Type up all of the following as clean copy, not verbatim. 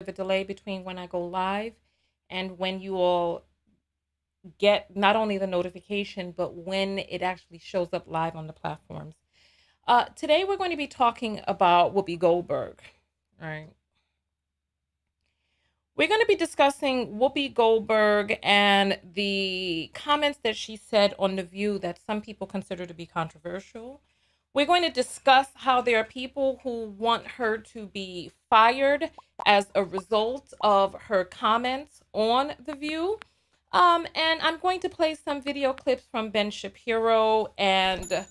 of a delay between when I go live and when you all get not only the notification, but when it actually shows up live on the platforms. Today, we're going to be talking about Whoopi Goldberg, right? We're going to be discussing Whoopi Goldberg and the comments that she said on The View that some people consider to be controversial. We're going to discuss how there are people who want her to be fired as a result of her comments on The View. And I'm going to play some video clips from Ben Shapiro and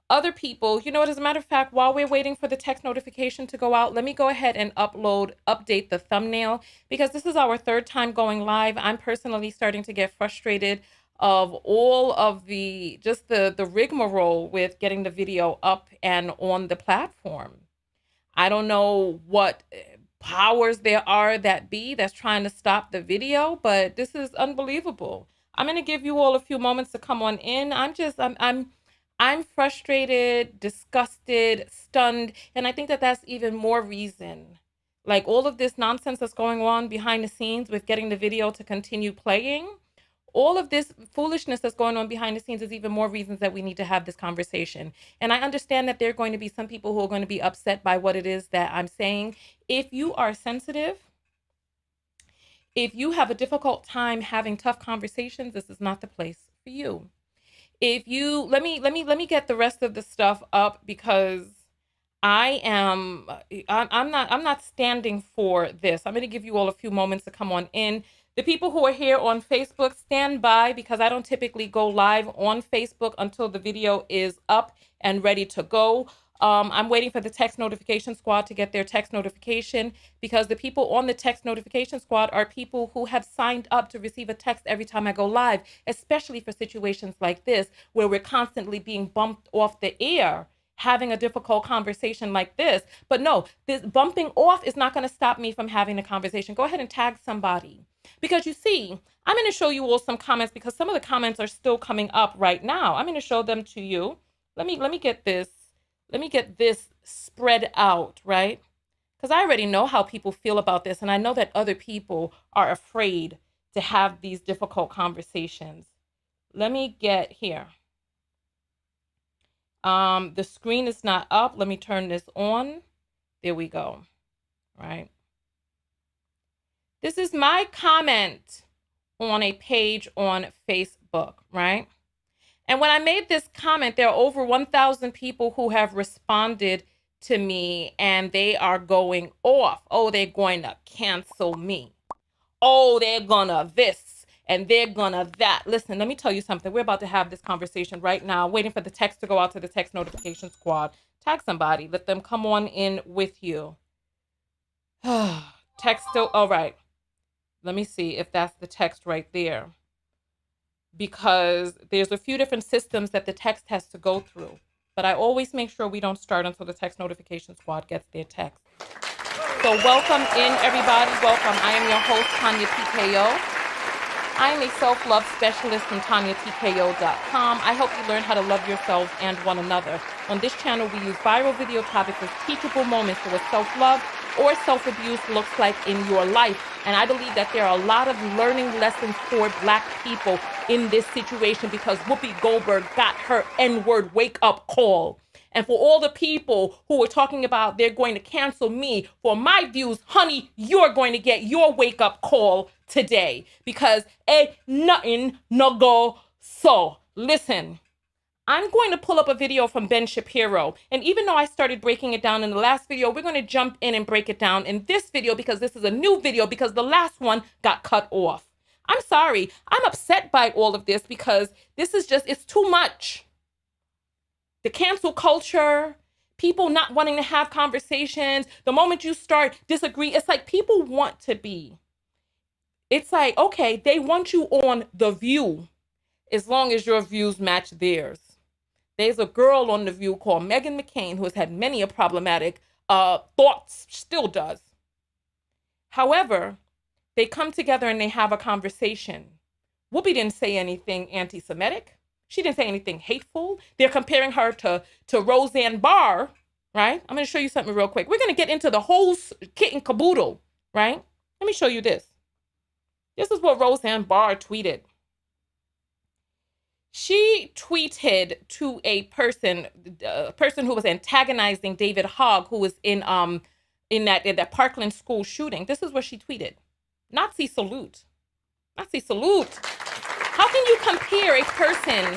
other people. You know what, as a matter of fact, while we're waiting for the text notification to go out, let me go ahead and update the thumbnail, because this is our third time going live. I'm personally starting to get frustrated of all of the rigmarole with getting the video up and on the platform. I don't know what powers there are that's trying to stop the video, but this is unbelievable. I'm going to give you all a few moments to come on in. I'm frustrated, disgusted, stunned, and I think that that's even more reason. Like, all of this nonsense that's going on behind the scenes with getting the video to continue playing, all of this foolishness that's going on behind the scenes is even more reasons that we need to have this conversation. And I understand that there are going to be some people who are going to be upset by what it is that I'm saying. If you are sensitive, if you have a difficult time having tough conversations, this is not the place for you. If you let me get the rest of the stuff up, because I'm not standing for this. I'm going to give you all a few moments to come on in. The people who are here on Facebook, stand by, because I don't typically go live on Facebook until the video is up and ready to go. I'm waiting for the text notification squad to get their text notification, because the people on the text notification squad are people who have signed up to receive a text every time I go live, especially for situations like this, where we're constantly being bumped off the air, having a difficult conversation like this. But no, this bumping off is not going to stop me from having a conversation. Go ahead and tag somebody. Because you see, I'm going to show you all some comments, because some of the comments are still coming up right now. I'm going to show them to you. Let me get this. Let me get this spread out, right? Because I already know how people feel about this, and I know that other people are afraid to have these difficult conversations. Let me get here. The screen is not up. Let me turn this on. There we go. Right. This is my comment on a page on Facebook, right? And when I made this comment, there are over 1,000 people who have responded to me, and they are going off. Oh, they're going to cancel me. Oh, they're gonna this and they're gonna that. Listen, let me tell you something. We're about to have this conversation right now, waiting for the text to go out to the text notification squad. Tag somebody. Let them come on in with you. Text still, all right. Let me see if that's the text right there, because there's a few different systems that the text has to go through. But I always make sure we don't start until the text notification squad gets their text. So welcome in, everybody. Welcome. I am your host, Tanya TKO. I am a self-love specialist from TanyaTKO.com. I help you learn how to love yourselves and one another. On this channel, we use viral video topics as teachable moments for what self-love or self-abuse looks like in your life. And I believe that there are a lot of learning lessons for Black people in this situation, because Whoopi Goldberg got her N-word wake-up call. And for all the people who are talking about they're going to cancel me for my views, honey, you're going to get your wake-up call today, because ain't nothing no go so. Listen, I'm going to pull up a video from Ben Shapiro. And even though I started breaking it down in the last video, we're going to jump in and break it down in this video, because this is a new video, because the last one got cut off. I'm sorry. I'm upset by all of this, because this is just, it's too much. The cancel culture, people not wanting to have conversations. The moment you start disagree, it's like people want to be. It's like, okay, they want you on The View as long as your views match theirs. There's a girl on The View called Meghan McCain who has had many a problematic thoughts, still does. However, they come together and they have a conversation. Whoopi didn't say anything anti-Semitic. She didn't say anything hateful. They're comparing her to Roseanne Barr, right? I'm going to show you something real quick. We're going to get into the whole kit and caboodle, right? Let me show you this. This is what Roseanne Barr tweeted. She tweeted to a person who was antagonizing David Hogg, who was in that Parkland school shooting. This is what she tweeted. Nazi salute. Nazi salute. How can you compare a person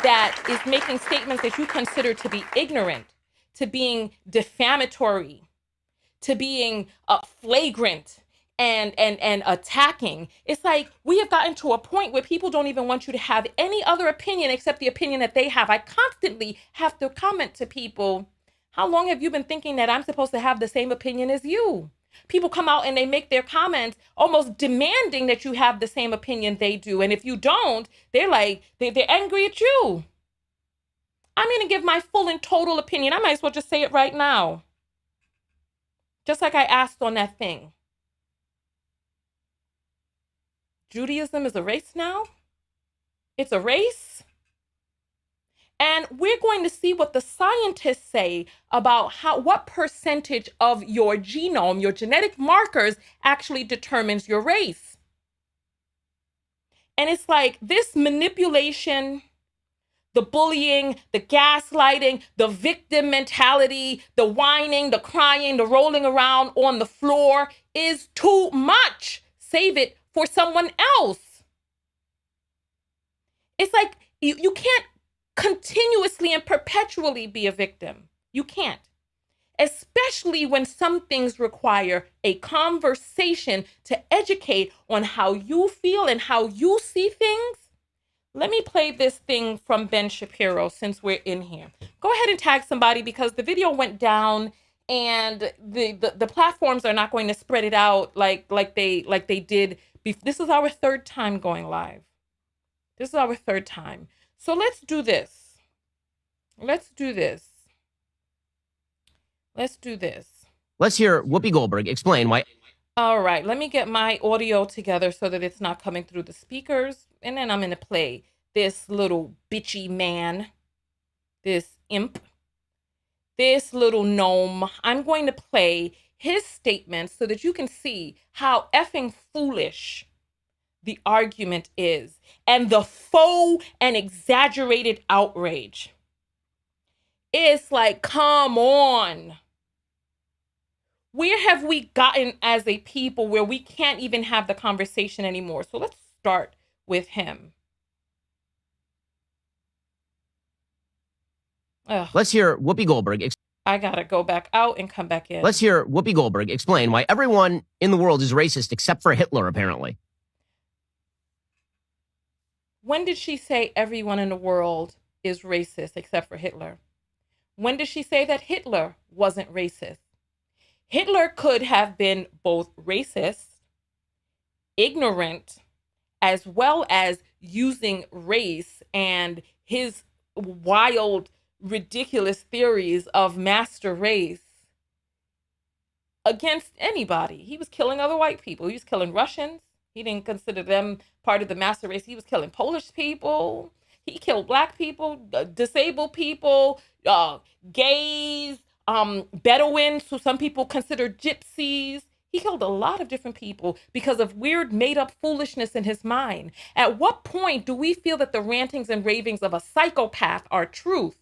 that is making statements that you consider to be ignorant, to being defamatory, to being flagrant and attacking? It's like we have gotten to a point where people don't even want you to have any other opinion except the opinion that they have. I constantly have to comment to people, how long have you been thinking that I'm supposed to have the same opinion as you? People come out and they make their comments almost demanding that you have the same opinion they do. And if you don't, they're like, they're angry at you. I'm going to give my full and total opinion. I might as well just say it right now. Just like I asked on that thing. Judaism is a race now? It's a race? And we're going to see what the scientists say about what percentage of your genome, your genetic markers, actually determines your race. And it's like this manipulation, the bullying, the gaslighting, the victim mentality, the whining, the crying, the rolling around on the floor is too much. Save it for someone else. It's like you can't continuously and perpetually be a victim. You can't. Especially when some things require a conversation to educate on how you feel and how you see things. Let me play this thing from Ben Shapiro since we're in here. Go ahead and tag somebody because the video went down and the platforms are not going to spread it out like they did. This is our third time going live. This is our third time. So let's do this. Let's do this. Let's do this. Let's hear Whoopi Goldberg explain why. All right, let me get my audio together so that it's not coming through the speakers. And then I'm going to play this little bitchy man, this imp, this little gnome. I'm going to play his statements so that you can see how effing foolish the argument is and the faux and exaggerated outrage. It's like, come on. Where have we gotten as a people where we can't even have the conversation anymore? So let's start with him. Let's hear Whoopi Goldberg. I gotta go back out and come back in. Let's hear Whoopi Goldberg explain why everyone in the world is racist except for Hitler, apparently. When did she say everyone in the world is racist except for Hitler? When did she say that Hitler wasn't racist? Hitler could have been both racist, ignorant, as well as using race and his wild, ridiculous theories of master race against anybody. He was killing other white people. He was killing Russians. He didn't consider them part of the master race. He was killing Polish people. He killed black people, disabled people, gays, Bedouins, who some people consider gypsies. He killed a lot of different people because of weird made-up foolishness in his mind. At what point do we feel that the rantings and ravings of a psychopath are truth?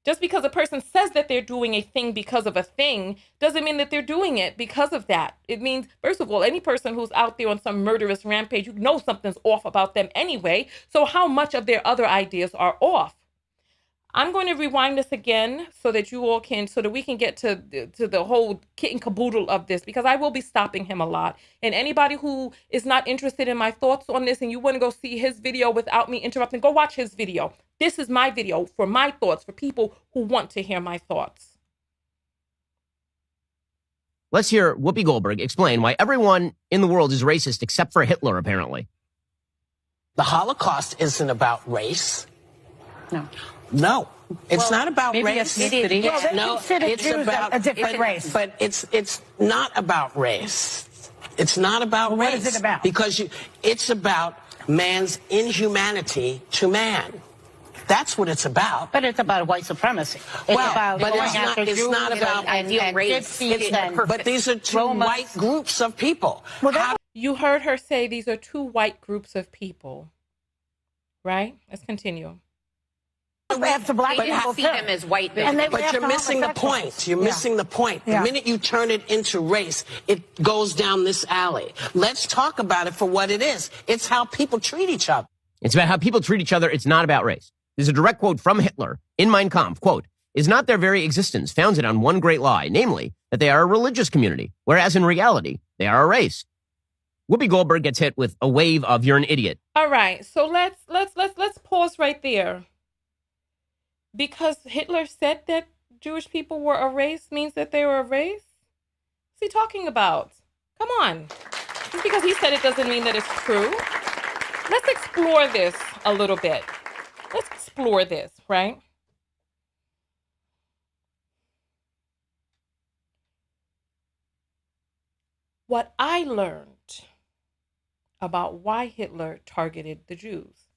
Just because a person says that they're doing a thing because of a thing doesn't mean that they're doing it because of that. It means, first of all, any person who's out there on some murderous rampage, you know something's off about them anyway. So how much of their other ideas are off? I'm going to rewind this again so that you all can, so that we can get to the whole kit and caboodle of this, because I will be stopping him a lot. And anybody who is not interested in my thoughts on this and you want to go see his video without me interrupting, go watch his video. This is my video for my thoughts, for people who want to hear my thoughts. Let's hear Whoopi Goldberg explain why everyone in the world is racist except for Hitler, apparently. The Holocaust isn't about race. No, it's not about race. Ethnicity. No, it's about a different race. But it's not about race. It's not about race. What is it about? Because it's about man's inhumanity to man. That's what it's about. But it's about white supremacy. It's Well, about but going it's not- after it's Jews not about and race. gypsies and But these are two Romas. white groups of people. You heard her say these are two white groups of people, right? Let's continue. They have to black They people see too. them as white And they men. But you're missing the point. You're missing the point. The minute you turn it into race, it goes down this alley. Let's talk about it for what it is. It's how people treat each other. It's about how people treat each other. It's not about race. There's a direct quote from Hitler in Mein Kampf, quote, "Is not their very existence founded on one great lie, namely that they are a religious community, whereas in reality, they are a race." Whoopi Goldberg gets hit with a wave of "you're an idiot." All right, so let's pause right there. Because Hitler said that Jewish people were a race means that they were a race? What's he talking about? Come on. Just because he said it doesn't mean that it's true. Let's explore this a little bit. Let's explore this, right? What I learned about why Hitler targeted the Jews,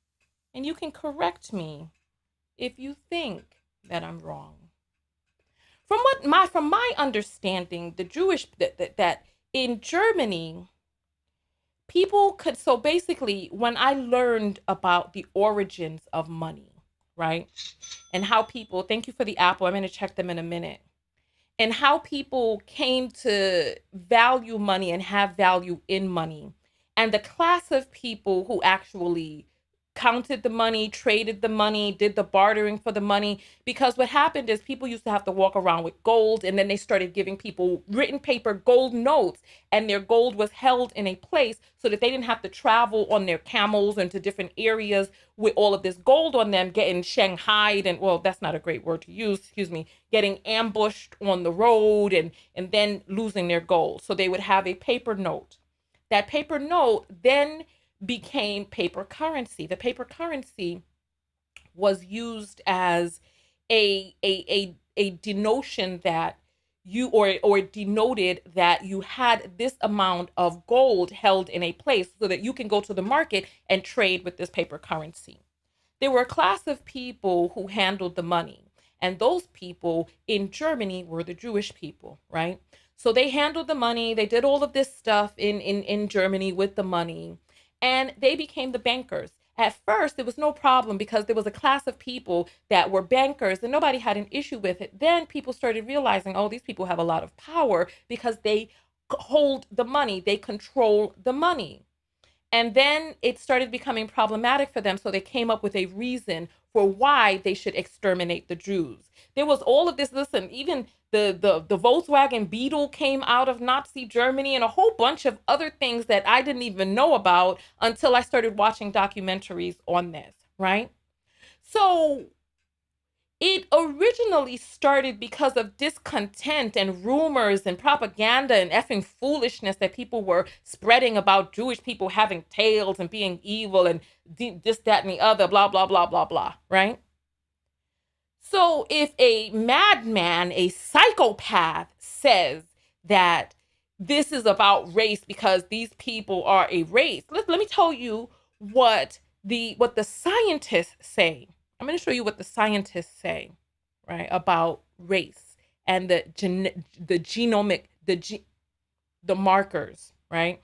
and you can correct me if you think that I'm wrong. From my understanding, the Jewish that in Germany, people could, so basically when I learned about the origins of money, right? And how people, thank you for the apple, I'm going to check them in a minute. And how people came to value money and have value in money. And the class of people who actually counted the money, traded the money, did the bartering for the money. Because what happened is people used to have to walk around with gold, and then they started giving people written paper gold notes, and their gold was held in a place so that they didn't have to travel on their camels into different areas with all of this gold on them, getting shanghaied, and well, that's not a great word to use, excuse me, getting ambushed on the road and then losing their gold. So they would have a paper note. That paper note then became paper currency. The paper currency was used as a denotion that you or denoted that you had this amount of gold held in a place so that you can go to the market and trade with this paper currency. There were a class of people who handled the money, and those people in Germany were the Jewish people, right? So they handled the money, they did all of this stuff in Germany with the money, and they became the bankers. At first, there was no problem because there was a class of people that were bankers and nobody had an issue with it. Then people started realizing, oh, these people have a lot of power because they hold the money, they control the money. And then it started becoming problematic for them. So they came up with a reason for why they should exterminate the Jews. There was all of this, listen, even the Volkswagen Beetle came out of Nazi Germany and a whole bunch of other things that I didn't even know about until I started watching documentaries on this, right? So it originally started because of discontent and rumors and propaganda and effing foolishness that people were spreading about Jewish people having tails and being evil and this, that, and the other, blah, blah, blah, blah, blah, right? So if a madman, a psychopath says that this is about race because these people are a race, let me tell you what the scientists say. I'm going to show you what the scientists say, right, about race and the genomic, the markers, right?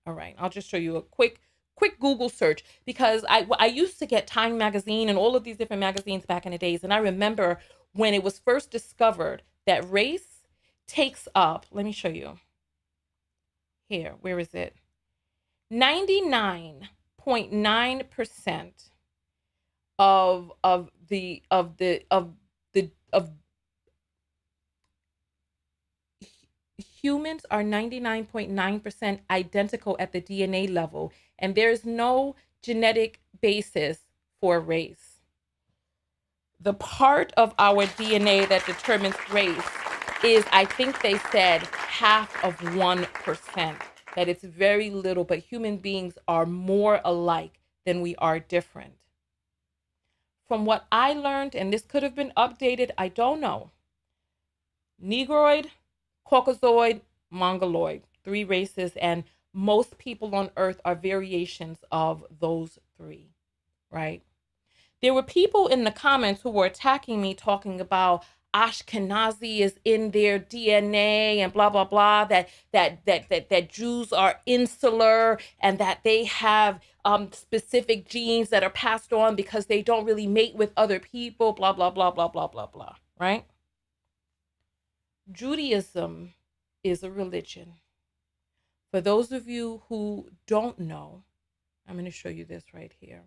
All right, I'll just show you a quick Google search because I used to get Time magazine and all of these different magazines back in the days, and I remember when it was first discovered that race takes up, let me show you. Here, where is it? 99.9% of humans are 99.9% identical at the DNA level, and there's no genetic basis for race. The part of our DNA that determines race is, I think they said, 0.5%, that it's very little, but human beings are more alike than we are different. From what I learned, and this could have been updated, I don't know. Negroid, Caucasoid, Mongoloid, 3 races, and most people on Earth are variations of those 3, right? There were people in the comments who were attacking me, talking about Ashkenazi is in their DNA and blah, blah, blah, that Jews are insular and that they have specific genes that are passed on because they don't really mate with other people, blah, blah, blah, blah, blah, blah, blah, right? Judaism is a religion. For those of you who don't know, I'm going to show you this right here.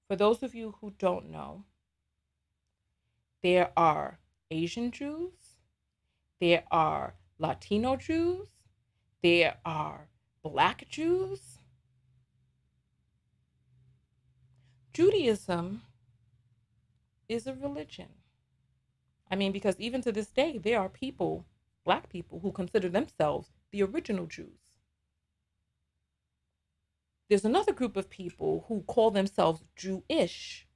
For those of you who don't know, there are Asian Jews, there are Latino Jews, there are Black Jews. Judaism is a religion. I mean, because even to this day, there are people, Black people, who consider themselves the original Jews. There's another group of people who call themselves Jewish,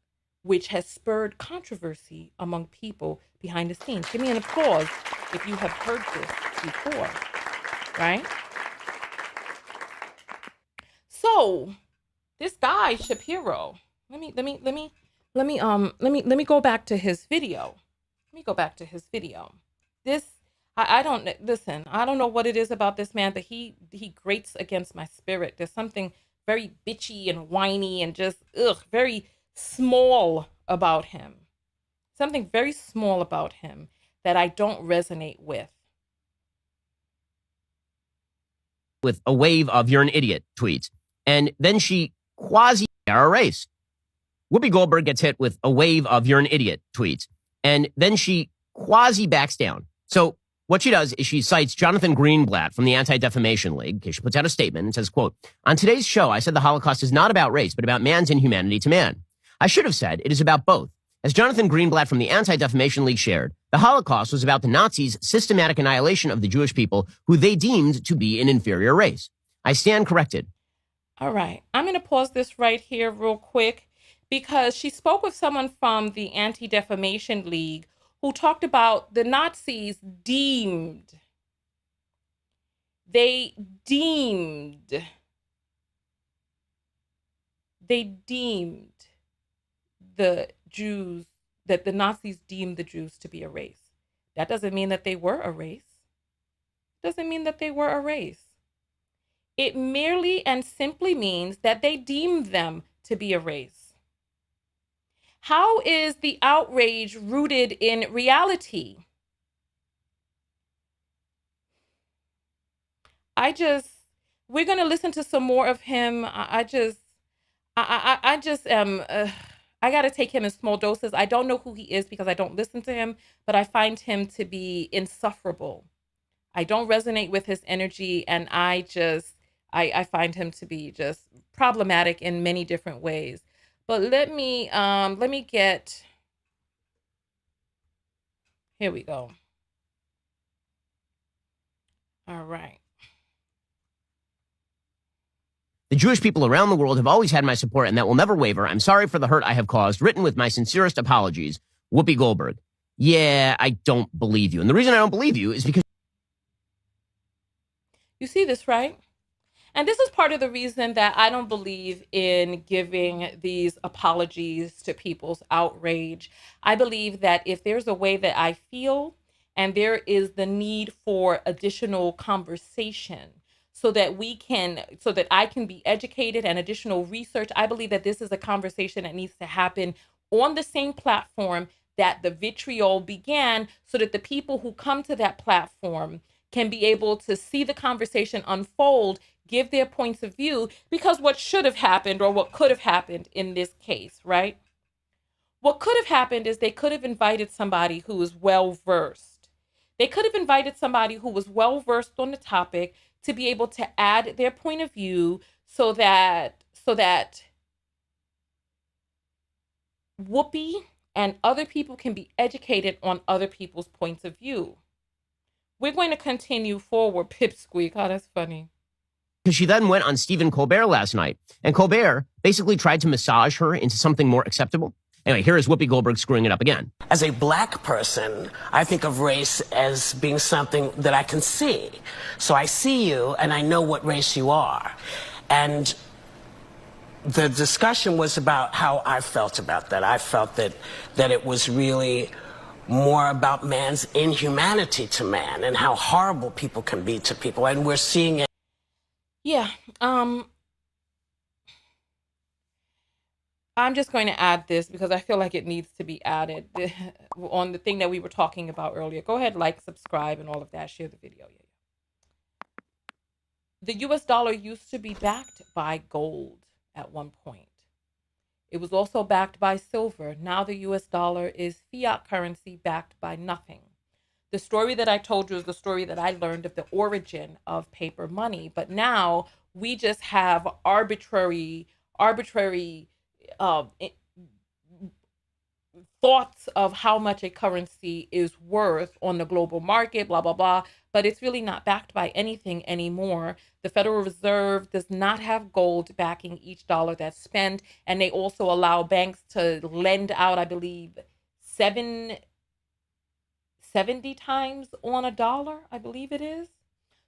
which has spurred controversy among people behind the scenes. Give me an applause if you have heard this before, right? So this guy Shapiro, let me go back to his video. Let me go back to his video. I don't listen. I don't know what it is about this man, but he grates against my spirit. There's something very bitchy and whiny and just very small about him. Something very small about him that I don't resonate with. With a wave of "you're an idiot" tweets, and then she are a race. Whoopi Goldberg gets hit with a wave of "you're an idiot" tweets, and then she quasi backs down. So what she does is she cites Jonathan Greenblatt from the Anti-Defamation League. She puts out a statement and says, quote, "On today's show, I said the Holocaust is not about race, but about man's inhumanity to man. I should have said it is about both. As Jonathan Greenblatt from the Anti-Defamation League shared, the Holocaust was about the Nazis' systematic annihilation of the Jewish people who they deemed to be an inferior race. I stand corrected." All right. I'm going to pause this right here real quick because she spoke with someone from the Anti-Defamation League who talked about the Nazis deemed the Jews, that the Nazis deemed the Jews to be a race. That doesn't mean that they were a race. Doesn't mean that they were a race. It merely and simply means that they deemed them to be a race. How is the outrage rooted in reality? We're going to listen to some more of him. I got to take him in small doses. I don't know who he is because I don't listen to him, but I find him to be insufferable. I don't resonate with his energy, and I find him to be just problematic in many different ways. But let me get, here we go. All right. "The Jewish people around the world have always had my support, and that will never waver. I'm sorry for the hurt I have caused. Written with my sincerest apologies, Whoopi Goldberg." Yeah, I don't believe you. And the reason I don't believe you is because... You see this, right? And this is part of the reason that I don't believe in giving these apologies to people's outrage. I believe that if there's a way that I feel and there is the need for additional conversation so that I can be educated and additional research, I believe that this is a conversation that needs to happen on the same platform that the vitriol began, so that the people who come to that platform can be able to see the conversation unfold, give their points of view, because what should have happened, or what could have happened in this case, right? What could have happened is they could have invited somebody who is well-versed. They could have invited somebody who was well-versed on the topic to be able to add their point of view so that Whoopi and other people can be educated on other people's points of view. We're going to continue forward, Pipsqueak. Oh, that's funny. Because she then went on Stephen Colbert last night, and Colbert basically tried to massage her into something more acceptable. Anyway, here is Whoopi Goldberg screwing it up again. As a Black person, I think of race as being something that I can see. So I see you, and I know what race you are. And the discussion was about how I felt about that. I felt that it was really more about man's inhumanity to man and how horrible people can be to people, and we're seeing it. Yeah. I'm just going to add this because I feel like it needs to be added on the thing that we were talking about earlier. Go ahead, like, subscribe, and all of that. Share the video. Yeah. The US dollar used to be backed by gold at one point. It was also backed by silver. Now the US dollar is fiat currency backed by nothing. The story that I told you is the story that I learned of the origin of paper money. But now we just have arbitrary thoughts of how much a currency is worth on the global market, blah, blah, blah. But it's really not backed by anything anymore. The Federal Reserve does not have gold backing each dollar that's spent. And they also allow banks to lend out, I believe, 70 times on a dollar, I believe it is.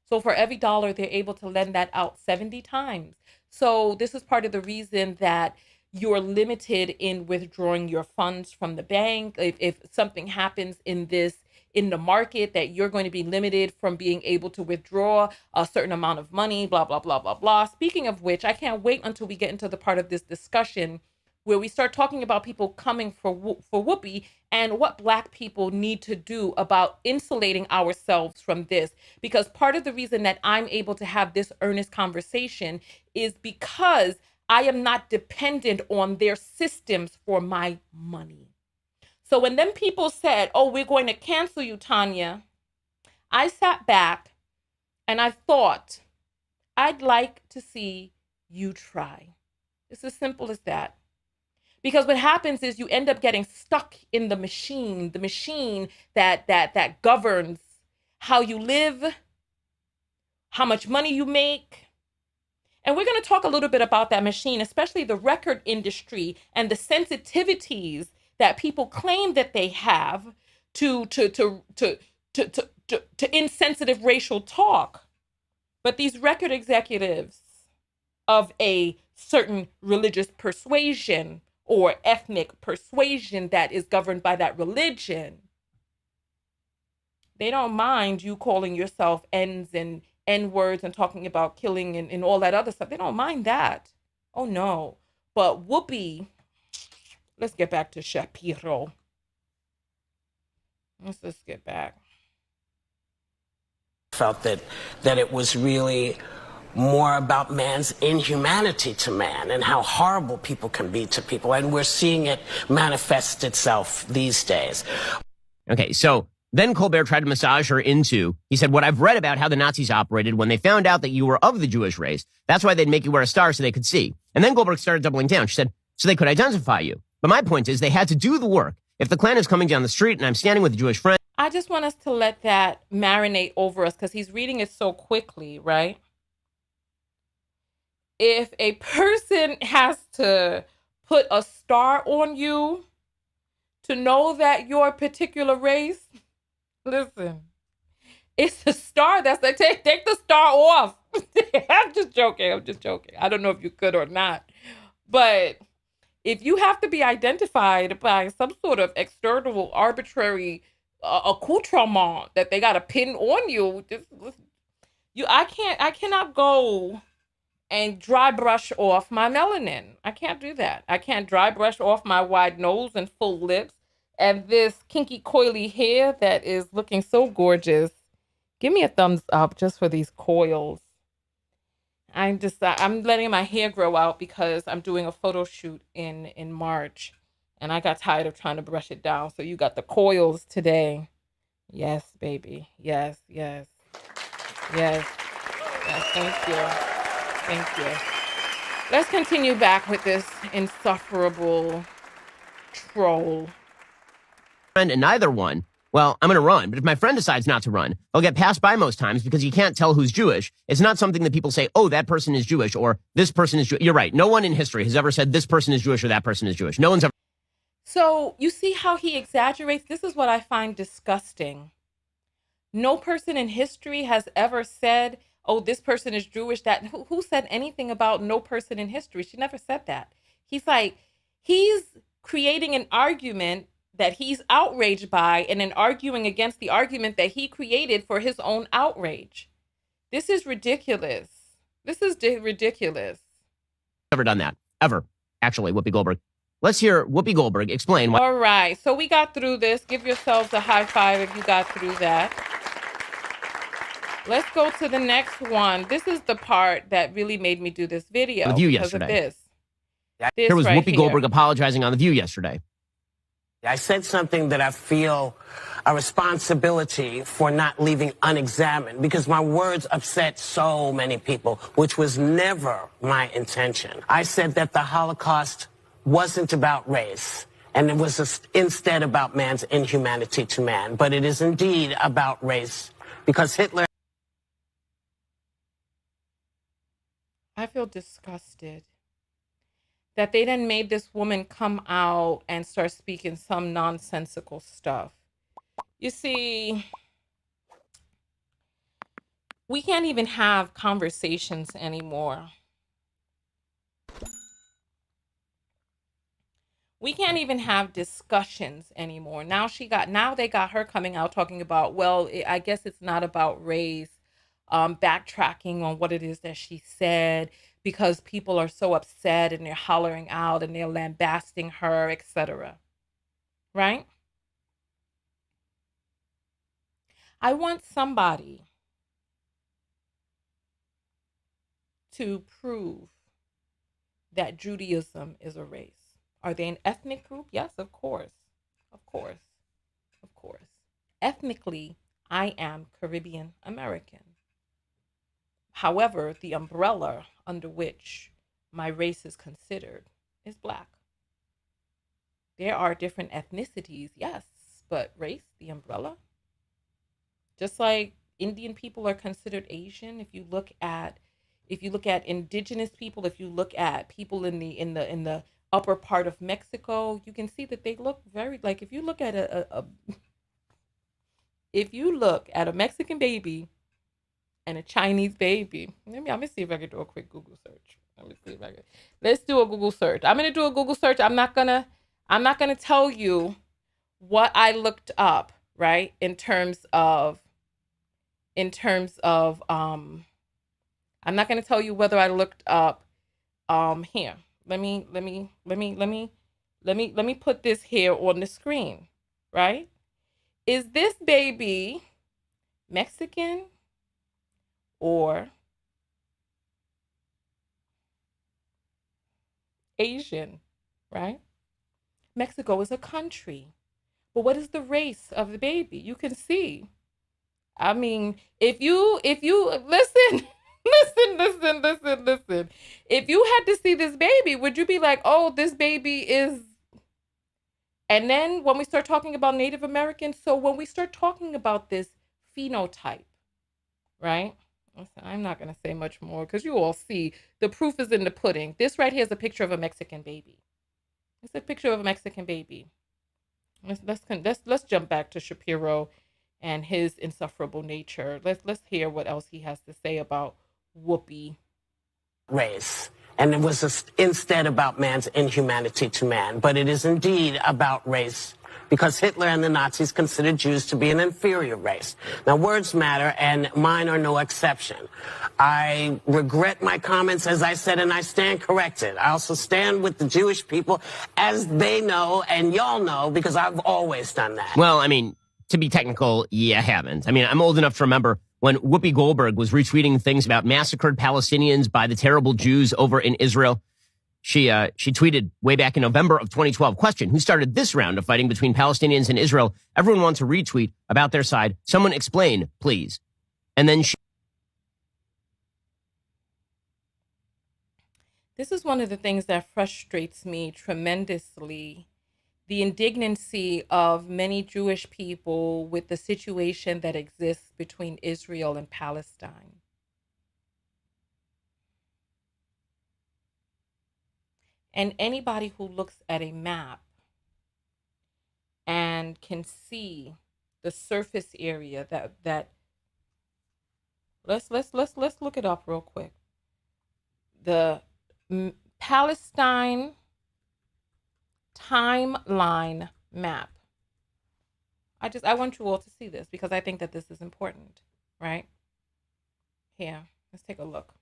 So for every dollar, they're able to lend that out 70 times. So this is part of the reason that you're limited in withdrawing your funds from the bank. If something happens in the market, that you're going to be limited from being able to withdraw a certain amount of money, blah, blah, blah, blah, blah. Speaking of which, I can't wait until we get into the part of this discussion where we start talking about people coming for Whoopi and what Black people need to do about insulating ourselves from this. Because part of the reason that I'm able to have this earnest conversation is because I am not dependent on their systems for my money. So when them people said, oh, we're going to cancel you, Tanya, I sat back and I thought, I'd like to see you try. It's as simple as that. Because what happens is you end up getting stuck in the machine that governs how you live, how much money you make. And we're going to talk a little bit about that machine, especially the record industry and the sensitivities that people claim that they have to insensitive racial talk. But these record executives of a certain religious persuasion or ethnic persuasion that is governed by that religion, they don't mind you calling yourself N's and N-words and talking about killing and all that other stuff. They don't mind that. Oh, no. But Whoopi, let's get back to Shapiro. Let's get back. Felt that it was really more about man's inhumanity to man and how horrible people can be to people. And we're seeing it manifest itself these days. Okay, so then Colbert tried to massage her into, he said, what I've read about how the Nazis operated when they found out that you were of the Jewish race, that's why they'd make you wear a star so they could see. And then Goldberg started doubling down. She said, so they could identify you. But my point is they had to do the work. If the Klan is coming down the street and I'm standing with a Jewish friend. I just want us to let that marinate over us because he's reading it so quickly, right? If a person has to put a star on you to know that you're a particular race, listen, it's the star that's like, take the star off. I'm just joking. I don't know if you could or not. But if you have to be identified by some sort of external arbitrary accoutrement that they got to pin on you, I cannot go and dry brush off my melanin. I can't do that. I can't dry brush off my wide nose and full lips and this kinky coily hair that is looking so gorgeous. Give me a thumbs up just for these coils. I'm letting my hair grow out because I'm doing a photo shoot in March and I got tired of trying to brush it down. So you got the coils today. Yes, baby. Yes. Thank you. Let's continue back with this insufferable troll. And neither one, well, I'm going to run. But if my friend decides not to run, they'll get passed by most times because you can't tell who's Jewish. It's not something that people say, oh, that person is Jewish or this person is Jewish. You're right. No one in history has ever said this person is Jewish or that person is Jewish. No one's ever. So you see how he exaggerates? This is what I find disgusting. No person in history has ever said oh, this person is Jewish. That who said anything about no person in history? She never said that. He's creating an argument that he's outraged by and then arguing against the argument that he created for his own outrage. This is ridiculous. This is ridiculous. Never done that. Ever. Actually, Whoopi Goldberg. Let's hear Whoopi Goldberg explain why. All right. So we got through this. Give yourselves a high five if you got through that. Let's go to the next one. This is the part that really made me do this video. The View because yesterday. Of this. There was right Whoopi Goldberg apologizing on The View yesterday. I said something that I feel a responsibility for not leaving unexamined because my words upset so many people, which was never my intention. I said that the Holocaust wasn't about race, and it was instead about man's inhumanity to man. But it is indeed about race because Hitler... I feel disgusted that they then made this woman come out and start speaking some nonsensical stuff. You see, we can't even have conversations anymore. We can't even have discussions anymore. Now they got her coming out talking about, well, I guess it's not about race, backtracking on what it is that she said, because people are so upset and they're hollering out and they're lambasting her, etc. Right? I want somebody to prove that Judaism is a race. Are they an ethnic group? Yes, of course. Of course. Of course. Ethnically, I am Caribbean American. However, the umbrella under which my race is considered is Black. There are different ethnicities, yes, but race, the umbrella. Just like Indian people are considered Asian, if you look at indigenous people, if you look at people in the upper part of Mexico, you can see that they look very like, if you look at a Mexican baby and a Chinese baby. I'm gonna see if I can do a quick Google search. Let's do a Google search. I'm gonna do a Google search. I'm not gonna tell you what I looked up, right? In terms of I'm not gonna tell you whether I looked up here. Let me put this here on the screen, right? Is this baby Mexican or Asian, right? Mexico is a country. But what is the race of the baby? You can see. I mean, if you listen, listen. If you had to see this baby, would you be like, oh, this baby is... And then when we start talking about Native Americans, so when we start talking about this phenotype, right? Listen, I'm not going to say much more because you all see the proof is in the pudding. This right here is a picture of a Mexican baby. It's a picture of a Mexican baby. Let's jump back to Shapiro and his insufferable nature. Let's hear what else he has to say about Whoopi. Race. And it was instead about man's inhumanity to man. But it is indeed about race because Hitler and the Nazis considered Jews to be an inferior race. Now, words matter, and mine are no exception. I regret my comments, as I said, and I stand corrected. I also stand with the Jewish people, as they know, and y'all know, because I've always done that. Well, I mean, to be technical, you haven't. I mean, I'm old enough to remember when Whoopi Goldberg was retweeting things about massacred Palestinians by the terrible Jews over in Israel. She tweeted way back in November of 2012, question, who started this round of fighting between Palestinians and Israel? Everyone wants a retweet about their side. Someone explain, please. And then This is one of the things that frustrates me tremendously. The indignancy of many Jewish people with the situation that exists between Israel and Palestine. And anybody who looks at a map and can see the surface area that Let's look it up real quick. The Palestine timeline map. I want you all to see this because I think that this is important, right? Here, let's take a look.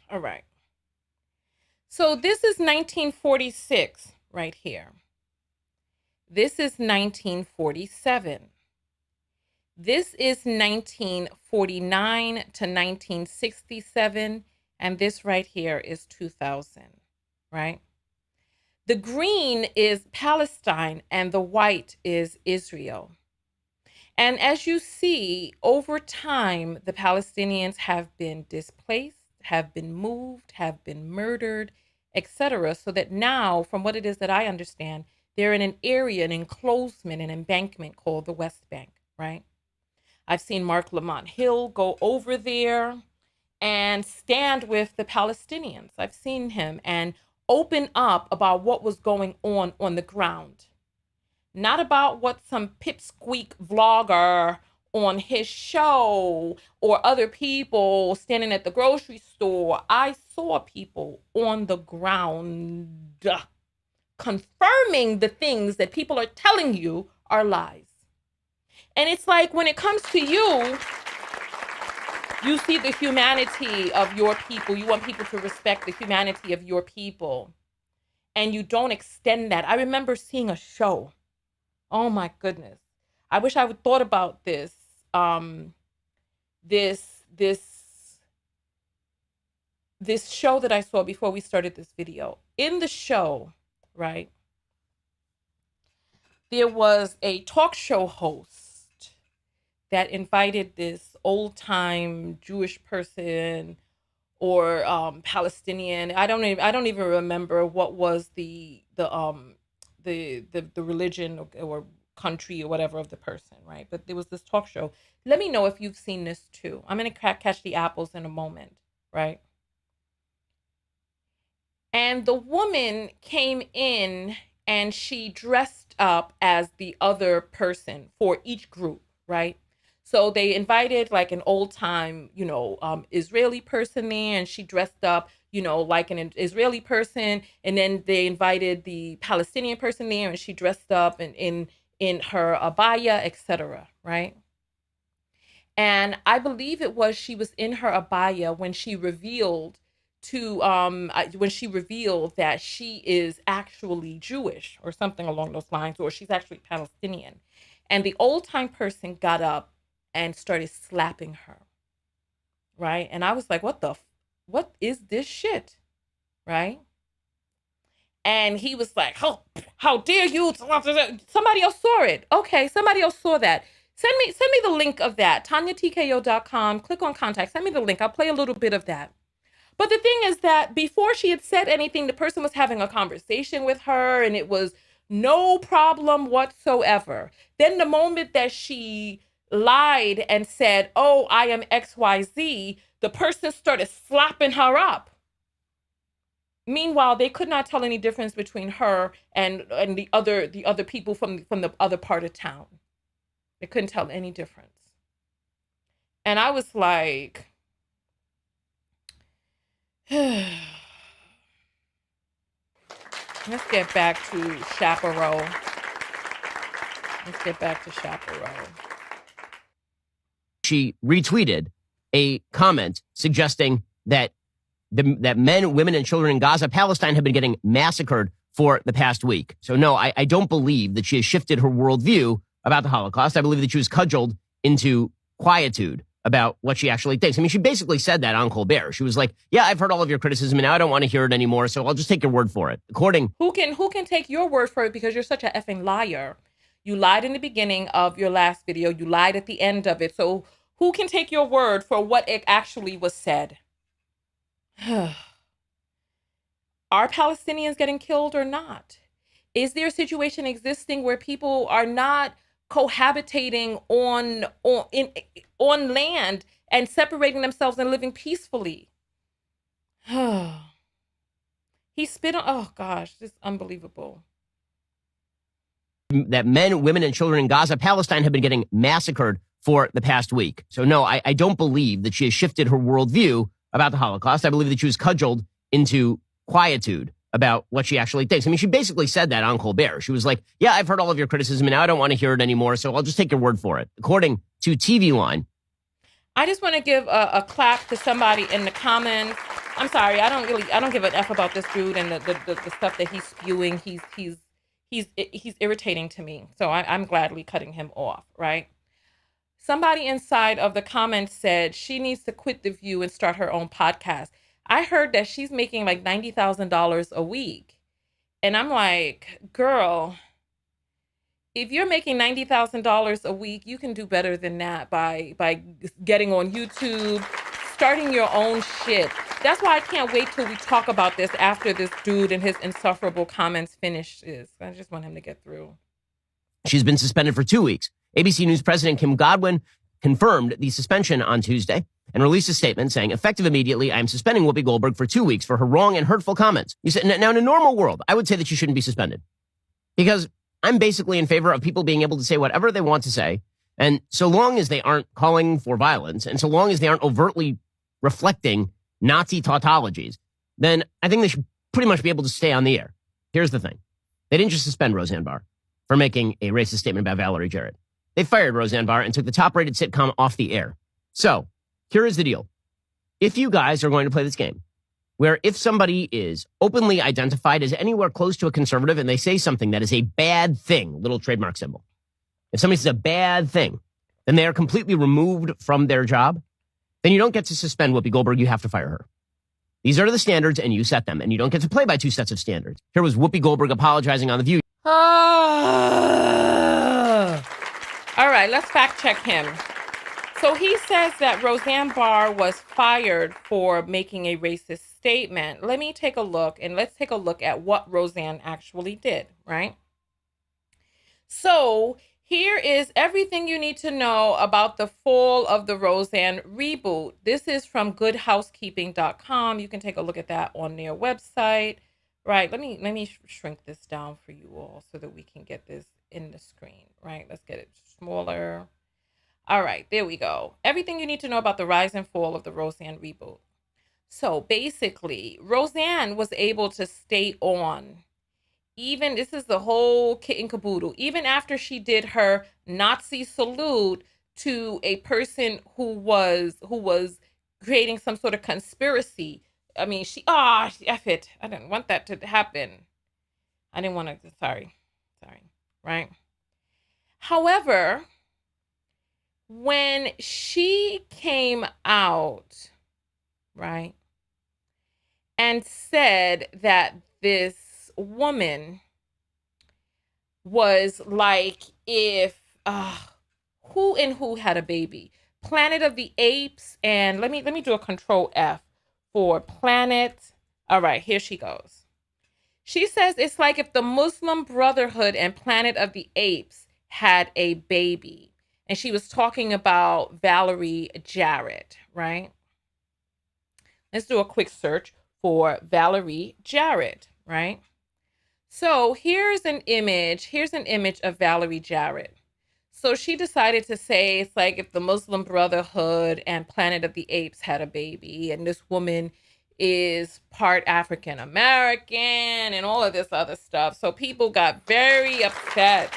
All right. So this is 1946 right here. This is 1947. This is 1949 to 1967. And this right here is 2000, right? The green is Palestine and the white is Israel. And as you see, over time, the Palestinians have been displaced, have been moved, have been murdered, etc. So that now, from what it is that I understand, they're in an area, an enclosement, an embankment called the West Bank, right? I've seen Mark Lamont Hill go over there and stand with the Palestinians. I've seen him and open up about what was going on the ground. Not about what some pipsqueak vlogger on his show or other people standing at the grocery store. I saw people on the ground confirming the things that people are telling you are lies. And it's like when it comes to you, you see the humanity of your people. You want people to respect the humanity of your people. And you don't extend that. I remember seeing a show. Oh my goodness. I wish I would thought about this. This show that I saw before we started this video. In the show, right, there was a talk show host that invited this old-time Jewish person or Palestinian. I don't even remember what was the religion or country or whatever of the person, right? But there was this talk show. Let me know if you've seen this too. I'm going to catch the apples in a moment, right? And the woman came in and she dressed up as the other person for each group, right? So they invited like an old time, Israeli person there, and she dressed up, like an Israeli person. And then they invited the Palestinian person there, and she dressed up in her abaya, etc. Right? And I believe it was she was in her abaya when she revealed that she is actually Jewish or something along those lines, or she's actually Palestinian. And the old time person got up and started slapping her, right? And I was like, what is this shit, right? And he was like, how dare you? Somebody else saw it. Okay, somebody else saw that. Send me the link of that, TanyaTKO.com, click on contact, send me the link. I'll play a little bit of that. But the thing is that before she had said anything, the person was having a conversation with her and it was no problem whatsoever. Then the moment that she lied and said, oh, I am XYZ, the person started slapping her up. Meanwhile, they could not tell any difference between her and the other people from the other part of town. They couldn't tell any difference. And I was like, let's get back to Chaparral. She retweeted a comment suggesting that that men, women, and children in Gaza, Palestine have been getting massacred for the past week. So no, I don't believe that she has shifted her worldview about the Holocaust. I believe that she was cudgeled into quietude about what she actually thinks. I mean, she basically said that on Colbert. She was like, yeah, I've heard all of your criticism and now I don't want to hear it anymore, so I'll just take your word for it. Who can take your word for it because you're such a effing liar. You lied in the beginning of your last video. You lied at the end of it. So who can take your word for what it actually was said? Are Palestinians getting killed or not? Is there a situation existing where people are not cohabitating on land and separating themselves and living peacefully? He spit on, oh gosh, this is unbelievable. That men, women, and children in Gaza, Palestine have been getting massacred for the past week. So no, I don't believe that she has shifted her worldview about the Holocaust. I believe that she was cudgeled into quietude about what she actually thinks. I mean, she basically said that on Colbert. She was like, yeah, I've heard all of your criticism and now I don't want to hear it anymore, so I'll just take your word for it. According to TV Line. I just want to give a clap to somebody in the comments. I'm sorry, I don't give an F about this dude and the stuff that he's spewing. He's irritating to me. So I'm gladly cutting him off, right? Somebody inside of the comments said she needs to quit The View and start her own podcast. I heard that she's making like $90,000 a week. And I'm like, girl, if you're making $90,000 a week, you can do better than that by getting on YouTube, starting your own shit. That's why I can't wait till we talk about this after this dude and his insufferable comments finishes. I just want him to get through. She's been suspended for 2 weeks. ABC News President Kim Godwin confirmed the suspension on Tuesday and released a statement saying, effective immediately, I am suspending Whoopi Goldberg for 2 weeks for her wrong and hurtful comments. You said, now in a normal world, I would say that she shouldn't be suspended because I'm basically in favor of people being able to say whatever they want to say. And so long as they aren't calling for violence and so long as they aren't overtly reflecting Nazi tautologies, then I think they should pretty much be able to stay on the air. Here's the thing. They didn't just suspend Roseanne Barr for making a racist statement about Valerie Jarrett. They fired Roseanne Barr and took the top-rated sitcom off the air. So here is the deal. If you guys are going to play this game, where if somebody is openly identified as anywhere close to a conservative and they say something that is a bad thing, little trademark symbol, if somebody says a bad thing, then they are completely removed from their job, then you don't get to suspend Whoopi Goldberg. You have to fire her. These are the standards, and you set them, and you don't get to play by two sets of standards. Here was Whoopi Goldberg apologizing on The View. All right, let's fact check him. So he says that Roseanne Barr was fired for making a racist statement. Let me take a look, and let's take a look at what Roseanne actually did, right? So here is everything you need to know about the fall of the Roseanne reboot. This is from goodhousekeeping.com. You can take a look at that on their website. Right, let me shrink this down for you all so that we can get this in the screen, right? Let's get it smaller. All right, there we go. Everything you need to know about the rise and fall of the Roseanne reboot. So basically, Roseanne was able to stay on. Even, this is the whole kit and caboodle, even after she did her Nazi salute to a person who was creating some sort of conspiracy. I mean, F it. I didn't want that to happen. I didn't want to, sorry, right? However, when she came out, right, and said that this woman was like if, who had a baby? Planet of the Apes, and let me do a control F. For Planet. All right, here she goes. She says it's like if the Muslim Brotherhood and Planet of the Apes had a baby. And she was talking about Valerie Jarrett, right? Let's do a quick search for Valerie Jarrett, right? So here's an image of Valerie Jarrett. So she decided to say it's like if the Muslim Brotherhood and Planet of the Apes had a baby, and this woman is part African American and all of this other stuff. So people got very upset.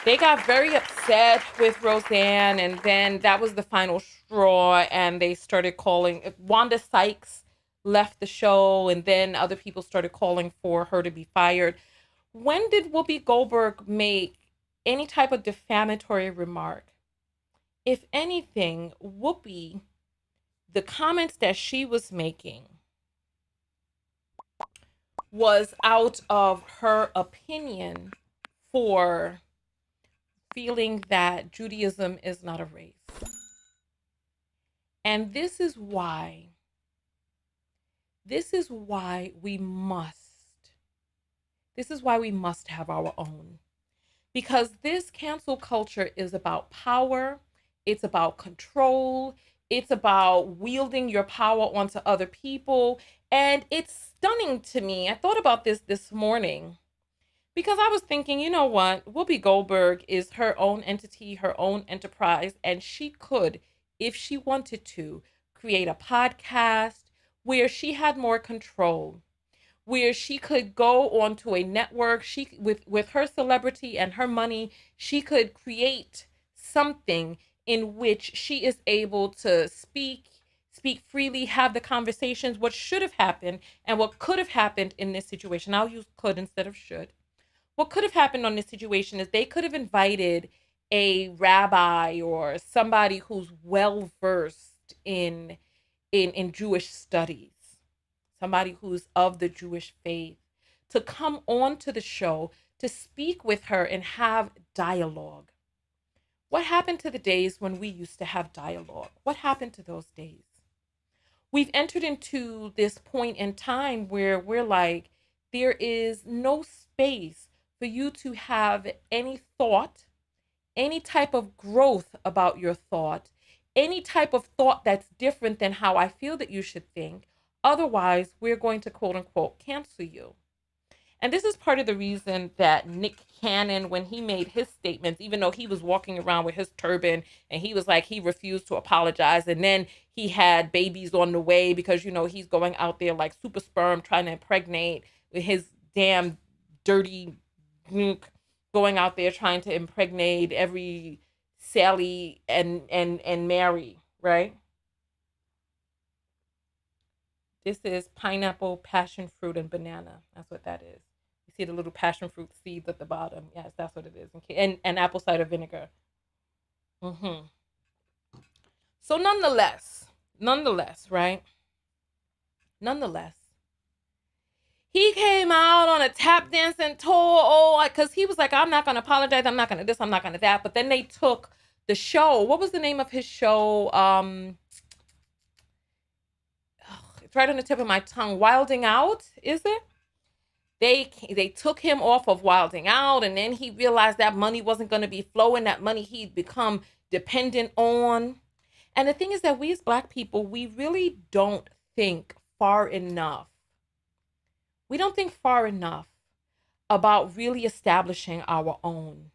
They got very upset with Roseanne, and then that was the final straw, and they started calling. Wanda Sykes left the show, and then other people started calling for her to be fired. When did Whoopi Goldberg make any type of defamatory remark? If anything, Whoopi, the comments that she was making was out of her opinion for feeling that Judaism is not a race. And this is why we must have our own. Because this cancel culture is about power, it's about control, it's about wielding your power onto other people. And it's stunning to me. I thought about this morning, Because I was thinking, you know what? Whoopi Goldberg is her own entity, her own enterprise, and she could, if she wanted to, create a podcast where she had more control, where she could go onto a network. She with her celebrity and her money, she could create something in which she is able to speak freely, have the conversations, what should have happened and what could have happened in this situation. I'll use could instead of should. What could have happened on this situation is they could have invited a rabbi or somebody who's well versed in Jewish studies, somebody who's of the Jewish faith, to come on to the show to speak with her and have dialogue. What happened to the days when we used to have dialogue? What happened to those days? We've entered into this point in time where we're like, there is no space for you to have any thought, any type of growth about your thought, any type of thought that's different than how I feel that you should think. Otherwise, we're going to quote unquote cancel you. And this is part of the reason that Nick Cannon, when he made his statements, even though he was walking around with his turban and he was like, he refused to apologize. And then he had babies on the way because, you know, he's going out there like super sperm trying to impregnate with his damn dirty nuke, going out there trying to impregnate every Sally and Mary, right? This is pineapple, passion fruit, and banana. That's what that is. You see the little passion fruit seeds at the bottom. Yes, that's what it is. And apple cider vinegar. Mm-hmm. So nonetheless, right? Nonetheless, he came out on a tap dancing tour, because he was like, I'm not going to apologize. I'm not going to this. I'm not going to that. But then they took the show. What was the name of his show? It's right on the tip of my tongue. Wilding Out, is it? They took him off of Wilding Out, and then he realized that money wasn't going to be flowing, that money he'd become dependent on. And the thing is that we as Black people, we really don't think far enough. We don't think far enough about really establishing our own.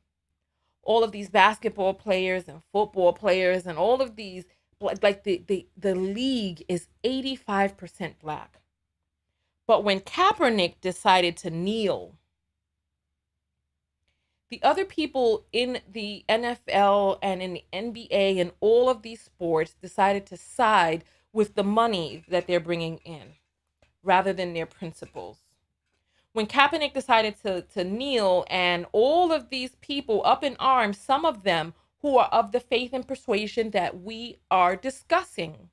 All of these basketball players and football players and all of these, like the league is 85% Black. But when Kaepernick decided to kneel, the other people in the NFL and in the NBA and all of these sports decided to side with the money that they're bringing in rather than their principles. When Kaepernick decided to kneel, and all of these people up in arms, some of them who are of the faith and persuasion that we are discussing,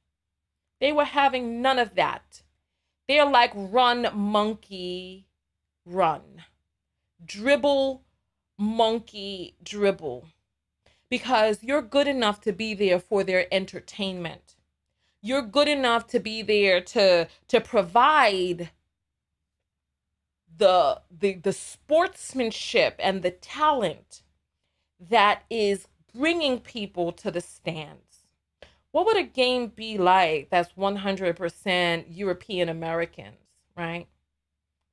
they were having none of that. They're like, run, monkey, run. Dribble, monkey, dribble. Because you're good enough to be there for their entertainment. You're good enough to be there to provide the sportsmanship and the talent that is bringing people to the stands. What would a game be like that's 100% European Americans, right?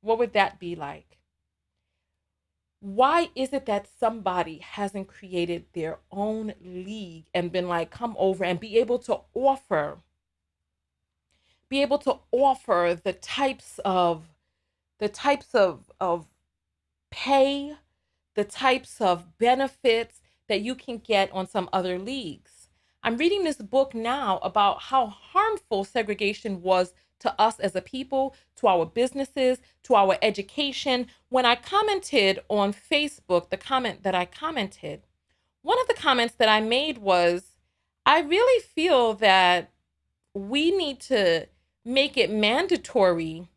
What would that be like? Why is it that somebody hasn't created their own league and been like, come over and be able to offer the types of pay, the types of benefits that you can get on some other leagues? I'm reading this book now about how harmful segregation was to us as a people, to our businesses, to our education. When I commented on Facebook, the comment that I commented, one of the comments that I made was, I really feel that we need to make it mandatory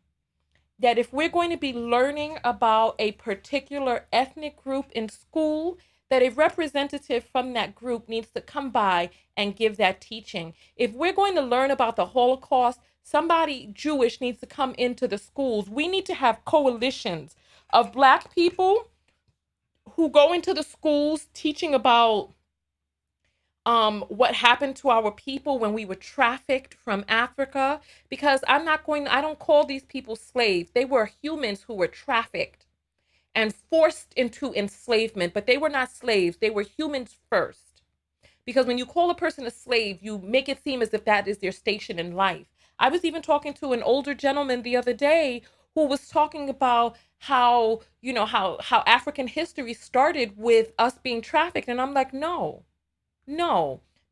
that if we're going to be learning about a particular ethnic group in school, that a representative from that group needs to come by and give that teaching. If we're going to learn about the Holocaust, somebody Jewish needs to come into the schools. We need to have coalitions of Black people who go into the schools teaching about what happened to our people when we were trafficked from Africa. Because I don't call these people slaves. They were humans who were trafficked. and forced into enslavement, but they were not slaves. They were humans first. Because when you call a person a slave, you make it seem as if that is their station in life. I was even talking to an older gentleman the other day who was talking about how, how African history started with us being trafficked. And I'm like, no.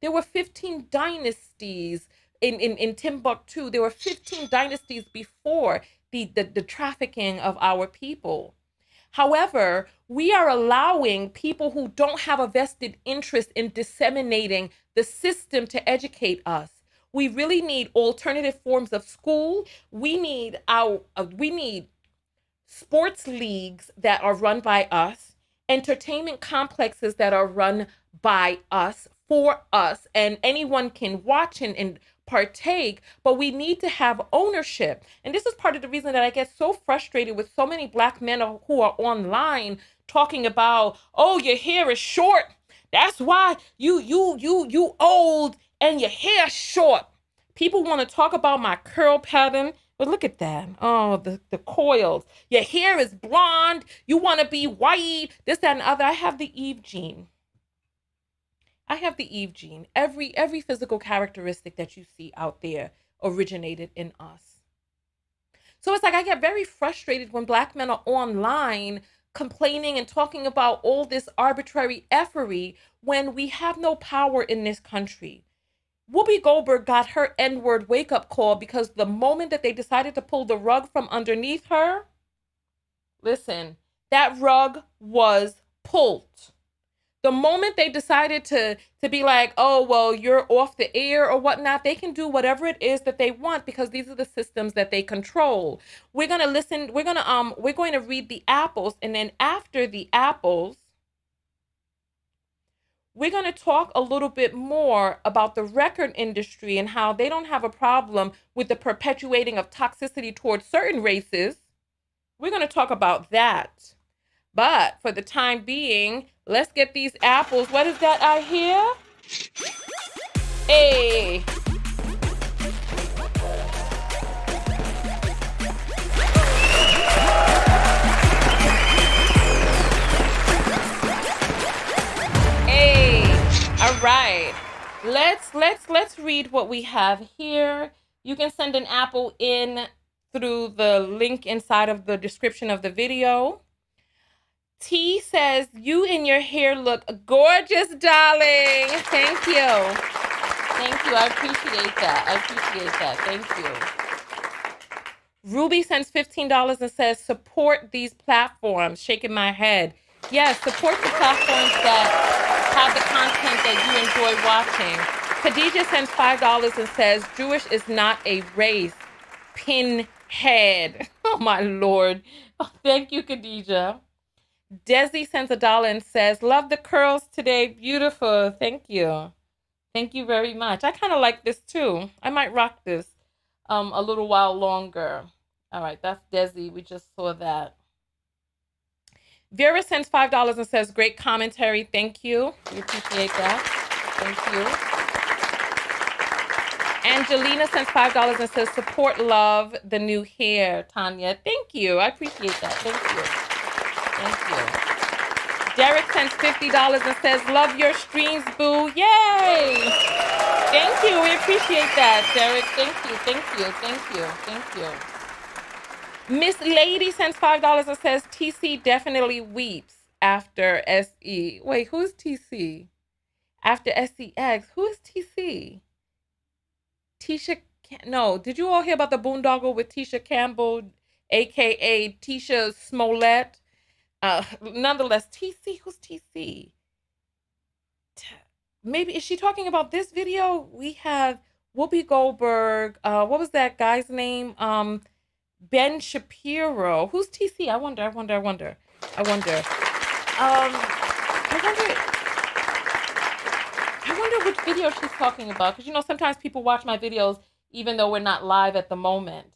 There were 15 dynasties in Timbuktu. There were 15 dynasties before the trafficking of our people. However, we are allowing people who don't have a vested interest in disseminating the system to educate us. We really need alternative forms of school. We need sports leagues that are run by us, entertainment complexes that are run by us, for us, and anyone can watch and partake, but we need to have ownership. And this is part of the reason that I get so frustrated with so many Black men who are online talking about, oh, your hair is short. That's why you old and your hair short. People want to talk about my curl pattern, but look at that. Oh, the coils. Your hair is blonde. You want to be white, this, that, and other. I have the Eve gene. Every physical characteristic that you see out there originated in us. So it's like I get very frustrated when Black men are online complaining and talking about all this arbitrary effery when we have no power in this country. Whoopi Goldberg got her N-word wake-up call because the moment that they decided to pull the rug from underneath her, listen, that rug was pulled. The moment they decided to be like, oh, well, you're off the air or whatnot, they can do whatever it is that they want because these are the systems that they control. We're going to read the apples, and then after the apples, we're going to talk a little bit more about the record industry and how they don't have a problem with the perpetuating of toxicity towards certain races. We're going to talk about that. But for the time being, let's get these apples. What is that I hear? Hey. Hey. All right. Let's read what we have here. You can send an apple in through the link inside of the description of the video. T says, you and your hair look gorgeous, darling. Thank you. I appreciate that. Thank you. Ruby sends $15 and says, support these platforms. Shaking my head. Yes, support the platforms that have the content that you enjoy watching. Khadijah sends $5 and says, Jewish is not a race. Pinhead. Oh, my Lord. Oh, thank you, Khadijah. Desi sends $1 and says, love the curls today. Beautiful. Thank you. Thank you very much. I kind of like this too. I might rock this a little while longer. All right. That's Desi. We just saw that. Vera sends $5 and says, great commentary. Thank you. We appreciate that. Thank you. Angelina sends $5 and says, support love the new hair, Tanya. Thank you. I appreciate that. Thank you. Derek sends $50 and says, love your streams, boo. Yay! Thank you. We appreciate that, Derek. Thank you. Miss Lady sends $5 and says, TC definitely weeps after SE. Wait, who's TC? After SEX. Who is TC? No, did you all hear about the boondoggle with Tisha Campbell, a.k.a. Tisha Smollett? Nonetheless, TC, who's TC? Maybe, is she talking about this video? We have Whoopi Goldberg. What was that guy's name? Ben Shapiro. Who's TC? I wonder. I wonder which video she's talking about. Because, sometimes people watch my videos even though we're not live at the moment.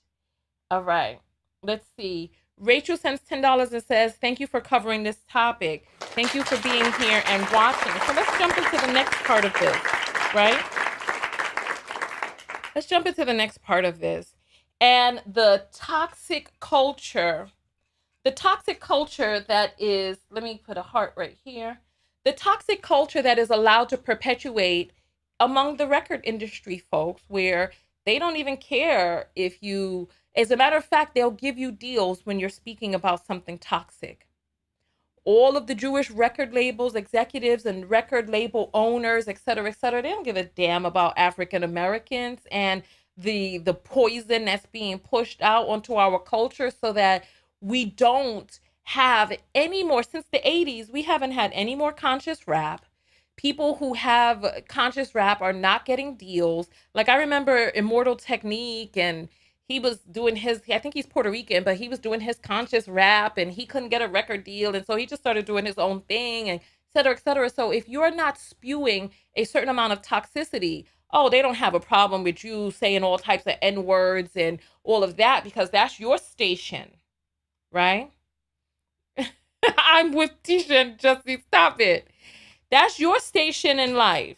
All right. Let's see. Rachel sends $10 and says, thank you for covering this topic. Thank you for being here and watching. So let's jump into the next part of this, right? And the toxic culture the toxic culture that is, let me put a heart right here. The toxic culture that is allowed to perpetuate among the record industry folks, where they don't even care if you, as a matter of fact, they'll give you deals when you're speaking about something toxic. All of the Jewish record labels, executives and record label owners, et cetera, they don't give a damn about African Americans and the poison that's being pushed out onto our culture, so that we don't have any more. Since the 80s, we haven't had any more conscious rap. People who have conscious rap are not getting deals. Like, I remember Immortal Technique, and he was doing his, I think he's Puerto Rican, but he was doing his conscious rap and he couldn't get a record deal. And so he just started doing his own thing, and et cetera, et cetera. So if you're not spewing a certain amount of toxicity, oh, they don't have a problem with you saying all types of N words and all of that, because that's your station, right? I'm with Tisha and Jussie, stop it. That's your station in life.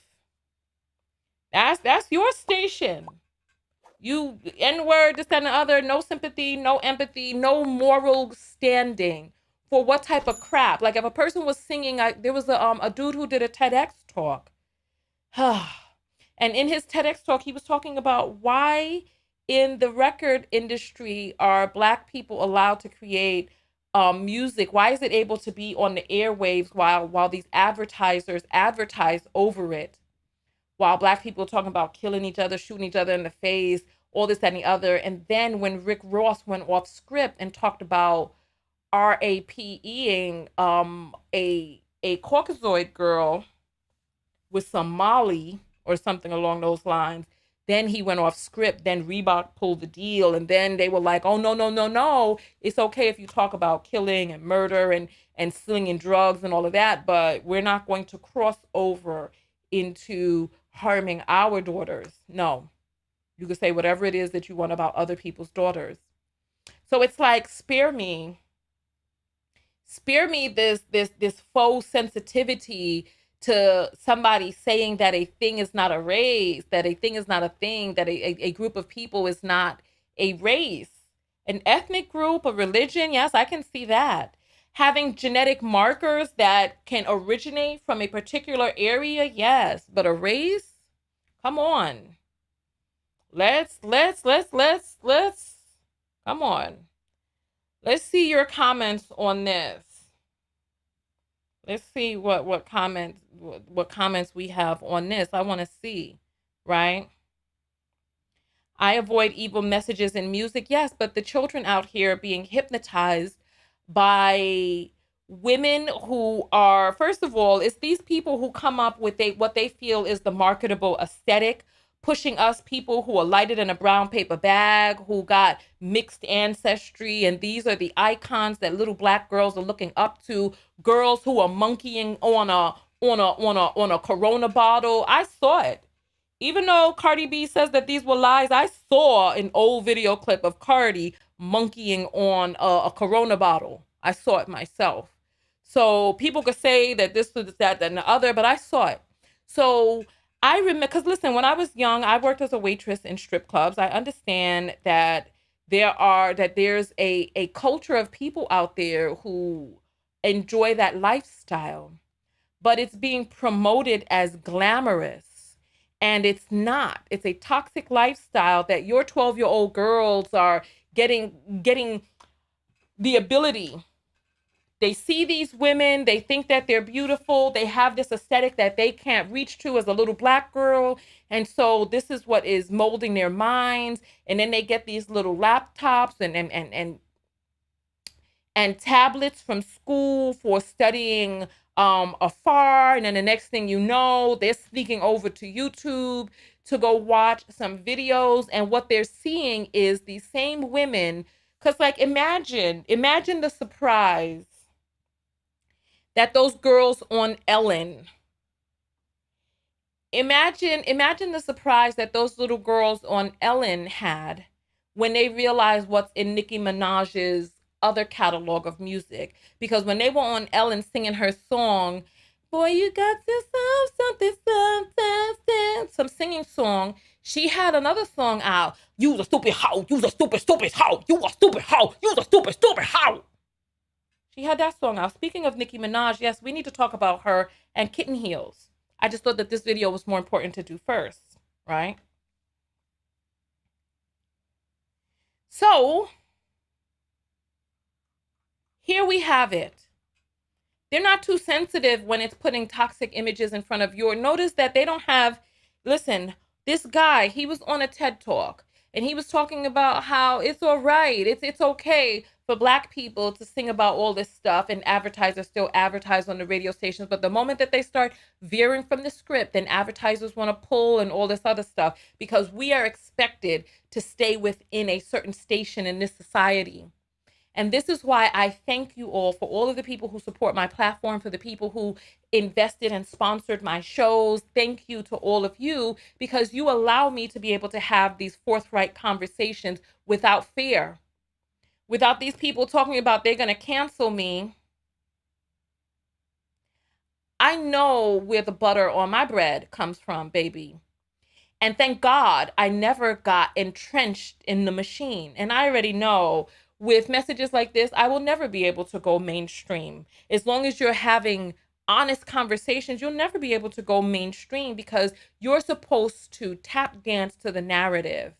That's your station. You N-word, this, that, and the other, no sympathy, no empathy, no moral standing for what type of crap. Like, if a person was singing, there was a dude who did a TEDx talk. And in his TEDx talk, he was talking about why in the record industry are Black people allowed to create music? Why is it able to be on the airwaves while these advertisers advertise over it? While Black people are talking about killing each other, shooting each other in the face, all this, that, and the other. And then when Rick Ross went off script and talked about RAPEing a Caucasoid girl with some Molly or something along those lines, then he went off script. Then Reebok pulled the deal, and then they were like, oh, no. It's okay if you talk about killing and murder and slinging drugs and all of that, but we're not going to cross over into harming our daughters. No, you can say whatever it is that you want about other people's daughters. So it's like, spare me this faux sensitivity to somebody saying that a thing is not a race, that a thing is not a thing, that a group of people is not a race. An ethnic group, a religion, yes, I can see that. Having genetic markers that can originate from a particular area, yes, but a race? Come on. Let's come on. Let's see your comments on this. Let's see what comments we have on this. I want to see, right? I avoid evil messages in music. Yes, but the children out here being hypnotized by women who are, first of all, it's these people who come up with what they feel is the marketable aesthetic, pushing us people who are lighted in a brown paper bag, who got mixed ancestry, and these are the icons that little Black girls are looking up to. Girls who are monkeying on a Corona bottle. I saw it. Even though Cardi B says that these were lies, I saw an old video clip of Cardi monkeying on a Corona bottle. I saw it myself. So people could say that this was that and the other, but I saw it. So I remember, because listen, when I was young, I worked as a waitress in strip clubs. I understand that there's a culture of people out there who enjoy that lifestyle, but it's being promoted as glamorous. And it's not. It's a toxic lifestyle that your 12-year-old girls are getting the ability. They see these women, they think that they're beautiful, they have this aesthetic that they can't reach to as a little Black girl. And so this is what is molding their minds. And then they get these little laptops and tablets from school for studying afar. And then the next thing you know, they're sneaking over to YouTube to go watch some videos. And what they're seeing is these same women. Because, like, imagine the surprise that those girls on Ellen, imagine the surprise that those little girls on Ellen had when they realized what's in Nicki Minaj's other catalog of music. Because when they were on Ellen singing her song, boy, you got yourself something, some singing song, she had another song out. You's a stupid hoe, you's a stupid hoe, you a stupid hoe, you's a stupid hoe. She had that song out. Speaking of Nicki Minaj, yes, we need to talk about her and Kitten Heels. I just thought that this video was more important to do first, right? So, here we have it. They're not too sensitive when it's putting toxic images in front of you. Notice that they don't have, listen, this guy, he was on a TED Talk and he was talking about how it's all right. It's okay for Black people to sing about all this stuff, and advertisers still advertise on the radio stations. But the moment that they start veering from the script, then advertisers want to pull and all this other stuff, because we are expected to stay within a certain station in this society. And this is why I thank you all, for all of the people who support my platform, for the people who invested and sponsored my shows. Thank you to all of you, because you allow me to be able to have these forthright conversations without fear, without these people talking about they're going to cancel me. I know where the butter on my bread comes from, baby. And thank God I never got entrenched in the machine. And I already know with messages like this, I will never be able to go mainstream. As long as you're having honest conversations, you'll never be able to go mainstream, because you're supposed to tap dance to the narrative.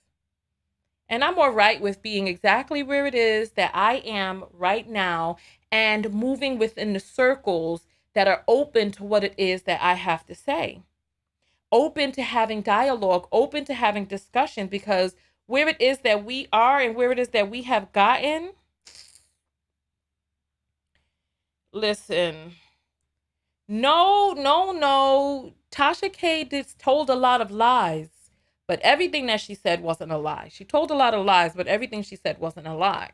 And I'm all right with being exactly where it is that I am right now, and moving within the circles that are open to what it is that I have to say. Open to having dialogue, open to having discussion, because where it is that we are and where it is that we have gotten, listen, no. Tasha K told a lot of lies, but everything that she said wasn't a lie. She told a lot of lies, but everything she said wasn't a lie.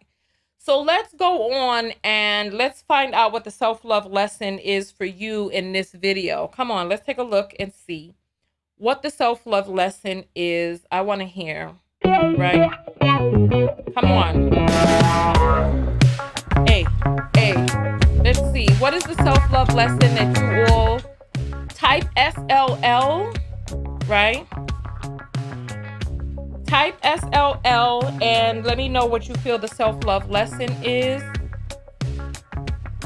So let's go on and let's find out what the self-love lesson is for you in this video. Come on, let's take a look and see what the self-love lesson is. I want to hear, right? Come on. Hey, let's see. What is the self-love lesson that you all type SLL, right? Type SLL and let me know what you feel the self-love lesson is.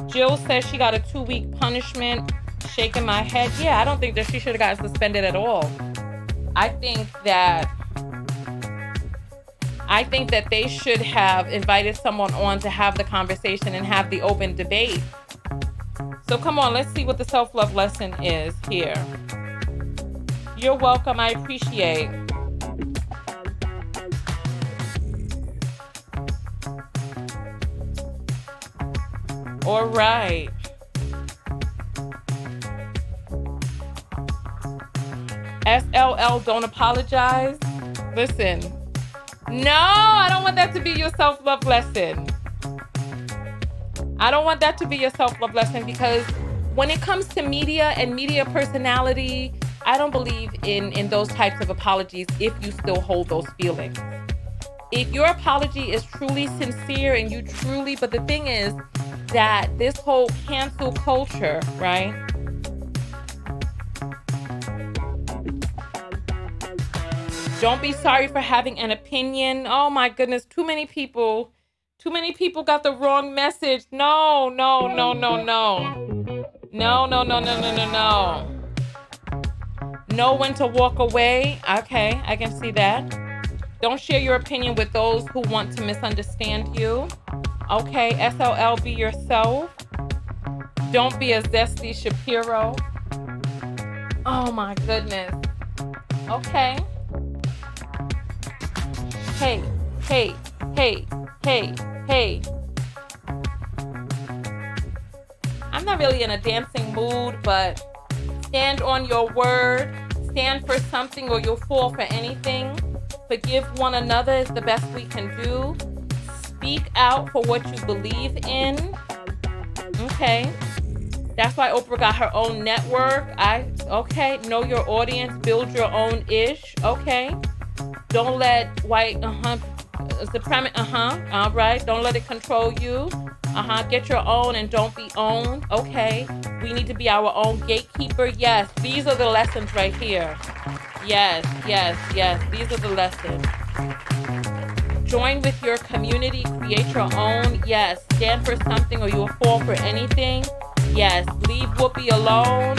Jill says she got a 2-week punishment. Shaking my head. Yeah, I don't think that she should have gotten suspended at all. I think that they should have invited someone on to have the conversation and have the open debate. So come on, let's see what the self-love lesson is here. You're welcome. I appreciate. All right. SLL, don't apologize. Listen, no, I don't want that to be your self-love lesson. I don't want that to be your self-love lesson, because when it comes to media and media personality, I don't believe in those types of apologies if you still hold those feelings. If your apology is truly sincere and you truly, but the thing is that this whole cancel culture, right? Don't be sorry for having an opinion. Oh my goodness, too many people got the wrong message. No. Know when to walk away. Okay, I can see that. Don't share your opinion with those who want to misunderstand you. Okay, SLL, be yourself. Don't be a Zesty Shapiro. Oh my goodness. Okay. Hey. I'm not really in a dancing mood, but stand on your word. Stand for something or you'll fall for anything. Forgive one another is the best we can do. Speak out for what you believe in. Okay. That's why Oprah got her own network. Know your audience, build your own ish. Okay. Don't let white supremacy, all right. Don't let it control you. Get your own and don't be owned. Okay. We need to be our own gatekeeper. Yes. These are the lessons right here. Yes. These are the lessons. Join with your community, create your own. Yes. Stand for something or you'll fall for anything. Yes. Leave Whoopi alone.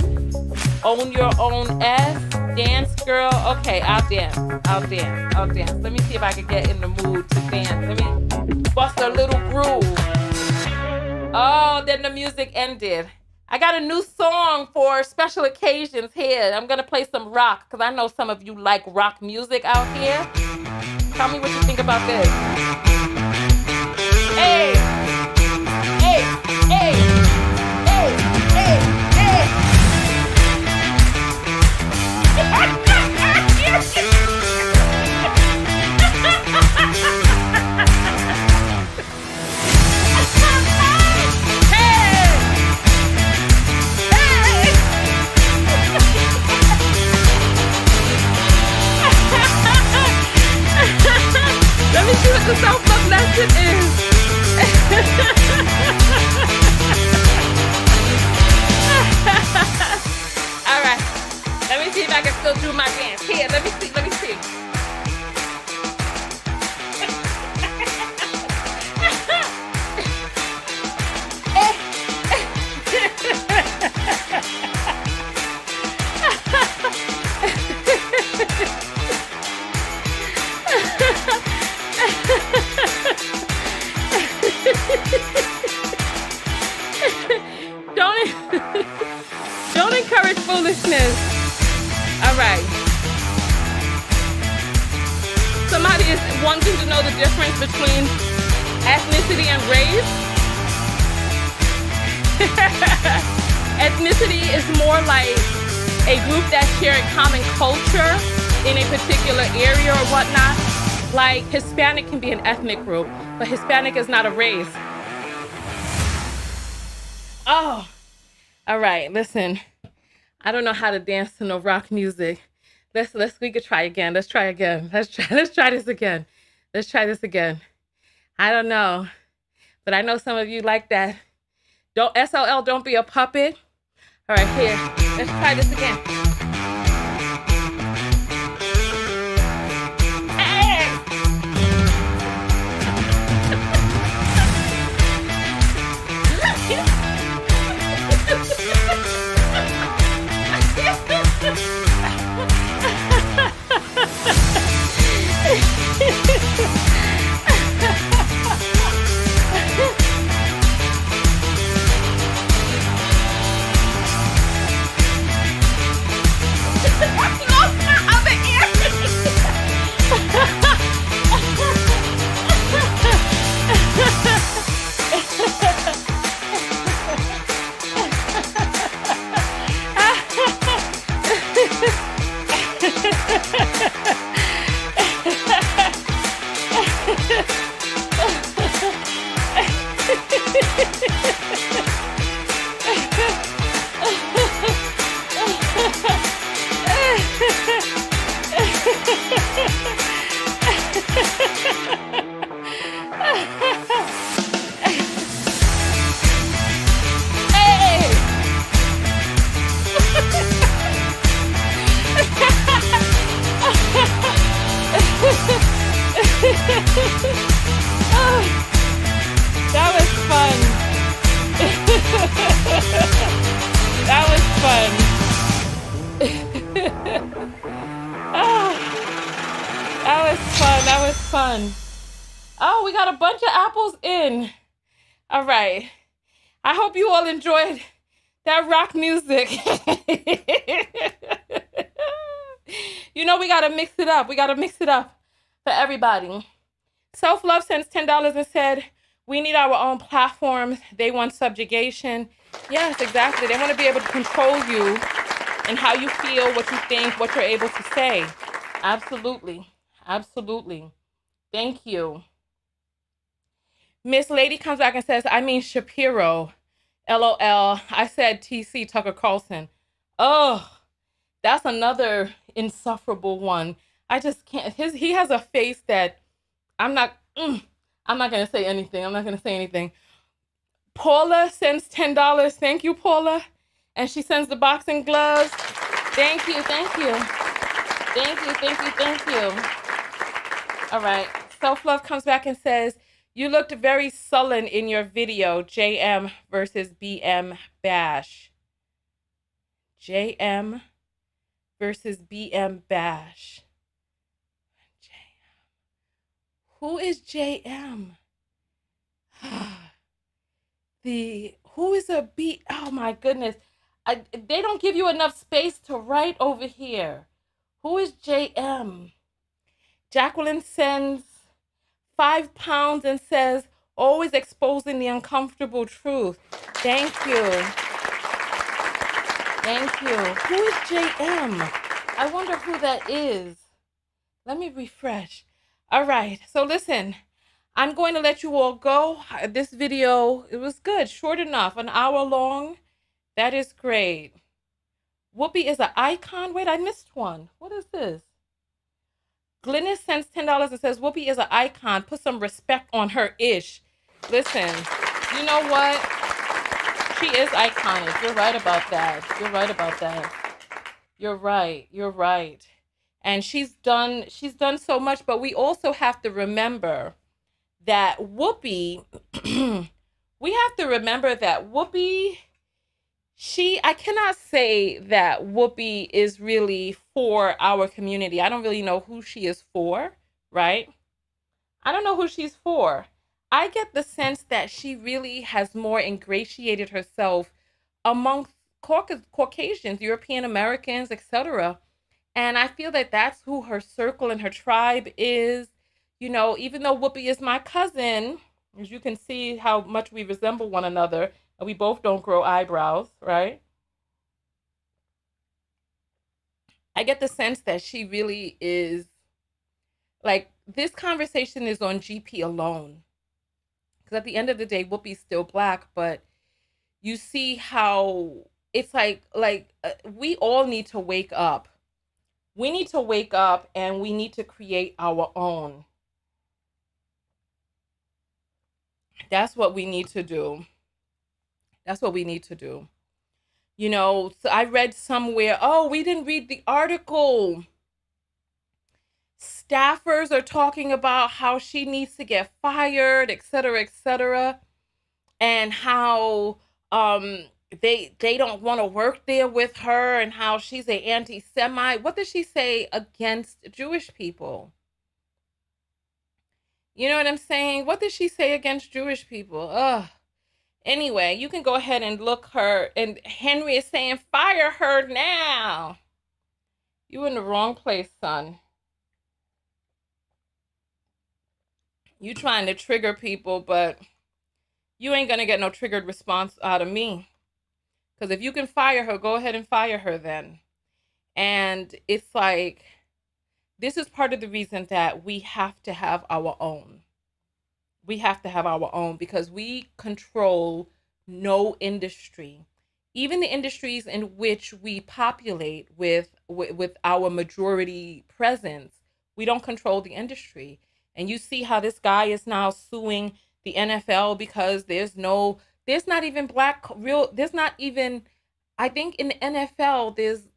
Own your own S. Dance, girl. Okay, I'll dance. Let me see if I can get in the mood to dance. Let me bust a little groove. Oh, then the music ended. I got a new song for special occasions here. I'm going to play some rock because I know some of you like rock music out here. Tell me what you think about this. Hey, hey, hey, hey, hey, hey. Let me see what the self-love lesson is. All right. Let me see if I can still do my dance. Here, let me see. Don't encourage foolishness. All right. Somebody is wanting to know the difference between ethnicity and race. Ethnicity is more like a group that share a common culture in a particular area or whatnot. Like Hispanic can be an ethnic group, but Hispanic is not a race. Oh, all right. Listen, I don't know how to dance to no rock music. We could try again. Let's try this again. I don't know, but I know some of you like that. Don't be a puppet. All right, here. Let's try this again. That was fun. That was fun. That was fun. Oh, we got a bunch of apples in. All right. I hope you all enjoyed that rock music. You know, we got to mix it up. For everybody. Self-Love sends $10 and said, we need our own platforms. They want subjugation. Yes, exactly. They want to be able to control you and how you feel, what you think, what you're able to say. Absolutely. Thank you. Miss Lady comes back and says, I mean Shapiro. LOL. I said TC, Tucker Carlson. Oh, that's another insufferable one. I just can't. He has a face that I'm not going to say anything. Paula sends $10. Thank you, Paula. And she sends the boxing gloves. Thank you. All right. Self-love comes back and says, you looked very sullen in your video, JM versus BM Bash. JM versus BM Bash. Who is JM? Who is a B? Oh my goodness. They don't give you enough space to write over here. Who is JM? Jacqueline sends £5 and says, always exposing the uncomfortable truth. Thank you. Thank you. Who is JM? I wonder who that is. Let me refresh. All right. So listen, I'm going to let you all go. This video, it was good. Short enough. An hour long. That is great. Whoopi is an icon. Wait, I missed one. What is this? Glynis sends $10 and says, Whoopi is an icon. Put some respect on her ish. Listen, you know what? She is iconic. You're right about that. You're right about that. You're right. You're right. And she's done so much, but we also have to remember that Whoopi, we have to remember that Whoopi, I cannot say that Whoopi is really for our community. I don't really know who she is for, right? I don't know who she's for. I get the sense that she really has more ingratiated herself amongst Caucasians, European Americans, etc. And I feel that that's who her circle and her tribe is. You know, even though Whoopi is my cousin, as you can see how much we resemble one another, and we both don't grow eyebrows, right? I get the sense that she really is, like, this conversation is on GP alone. Because at the end of the day, Whoopi's still Black, but you see how it's like we all need to wake up. We need to wake up and we need to create our own. That's what we need to do. That's what we need to do. You know, so I read somewhere, oh, we didn't read the article. Staffers are talking about how she needs to get fired, etc., and how they don't want to work there with her, and how she's an anti-Semite. What does she say against Jewish people? You know what I'm saying? What did she say against Jewish people? Ugh. Anyway, you can go ahead and look her. And Henry is saying, fire her now. You in the wrong place, son. You trying to trigger people, but you ain't going to get no triggered response out of me. Because if you can fire her, go ahead and fire her then. And it's like, this is part of the reason that we have to have our own. We have to have our own because we control no industry. Even the industries in which we populate with our majority presence, we don't control the industry. And you see how this guy is now suing the NFL because there's not even I think in the NFL, there's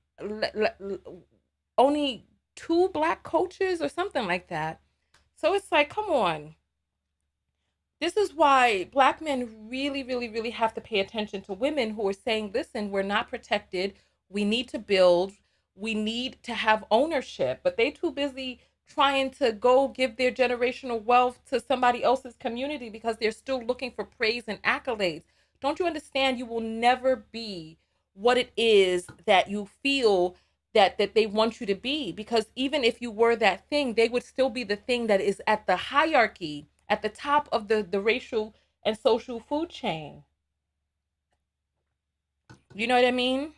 only 2 Black coaches or something like that. So it's like, come on. This is why Black men really, really, really have to pay attention to women who are saying, listen, we're not protected. We need to build. We need to have ownership. But they too busy trying to go give their generational wealth to somebody else's community because they're still looking for praise and accolades. Don't you understand? You will never be what it is that you feel that they want you to be. Because even if you were that thing, they would still be the thing that is at the hierarchy, at the top of the racial and social food chain. You know what I mean?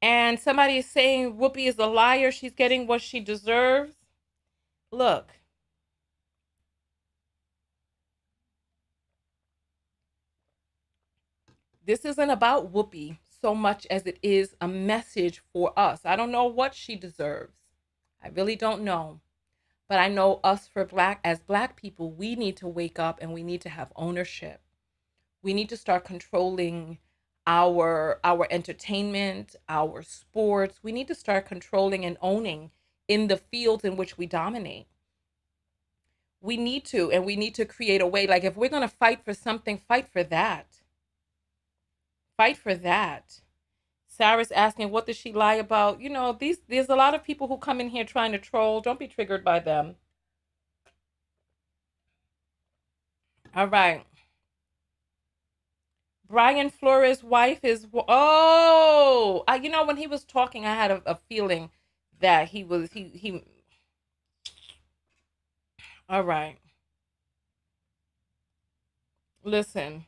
And somebody is saying Whoopi is a liar. She's getting what she deserves. Look. This isn't about Whoopi so much as it is a message for us. I don't know what she deserves. I really don't know. But I know us as Black people, we need to wake up and we need to have ownership. We need to start controlling our entertainment, our sports. We need to start controlling and owning in the fields in which we dominate. We need to, and we need to create a way. Like, if we're going to fight for something, fight for that. Fight for that. Sarah's asking, what does she lie about? You know, there's a lot of people who come in here trying to troll. Don't be triggered by them. All right. Brian Flores' wife is, you know, when he was talking, I had a feeling that he all right. Listen,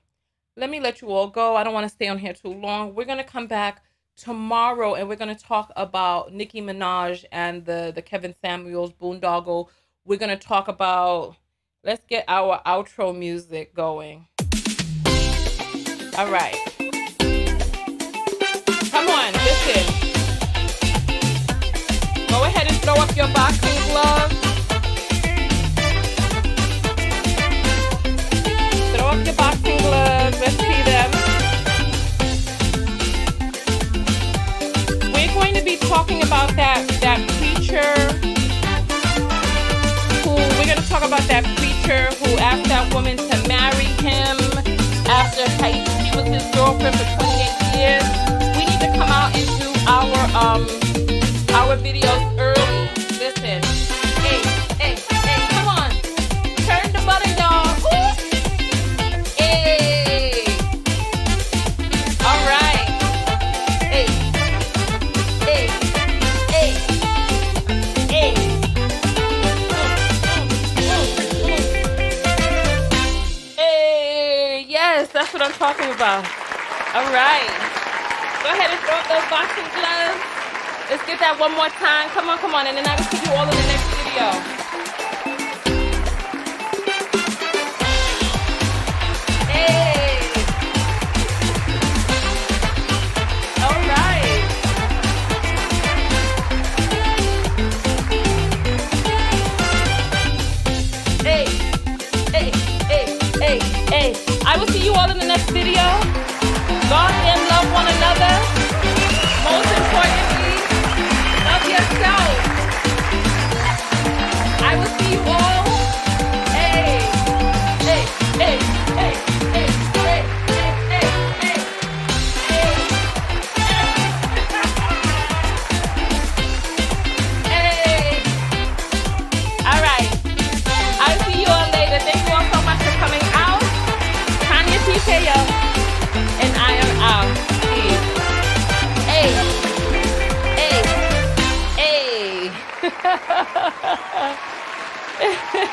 let me let you all go. I don't want to stay on here too long. We're going to come back tomorrow and we're going to talk about Nicki Minaj and the Kevin Samuels boondoggle. We're going to talk about, let's get our outro music going. All right. Come on, listen. Go ahead and throw up your boxing gloves. Throw up your boxing gloves. Let's see them. We're going to be talking about that preacher we're going to talk about that preacher who asked that woman to marry him after she was his girlfriend for 28 years. We need to come out and do our videos early. Listen. Hey, come on. Turn the button, y'all. Hey. All right. Hey. Yes, that's what I'm talking about. All right. Go ahead and throw up those boxing gloves. Let's get that one more time. Come on. And then I will see you all in the next video. Hey. All right. Hey. I will see you all in the next video. God and love one another. Most importantly, love yourself. I will see you all. Hey. All right. I'll see you all later. Thank you all so much for coming out. Tanya TKO.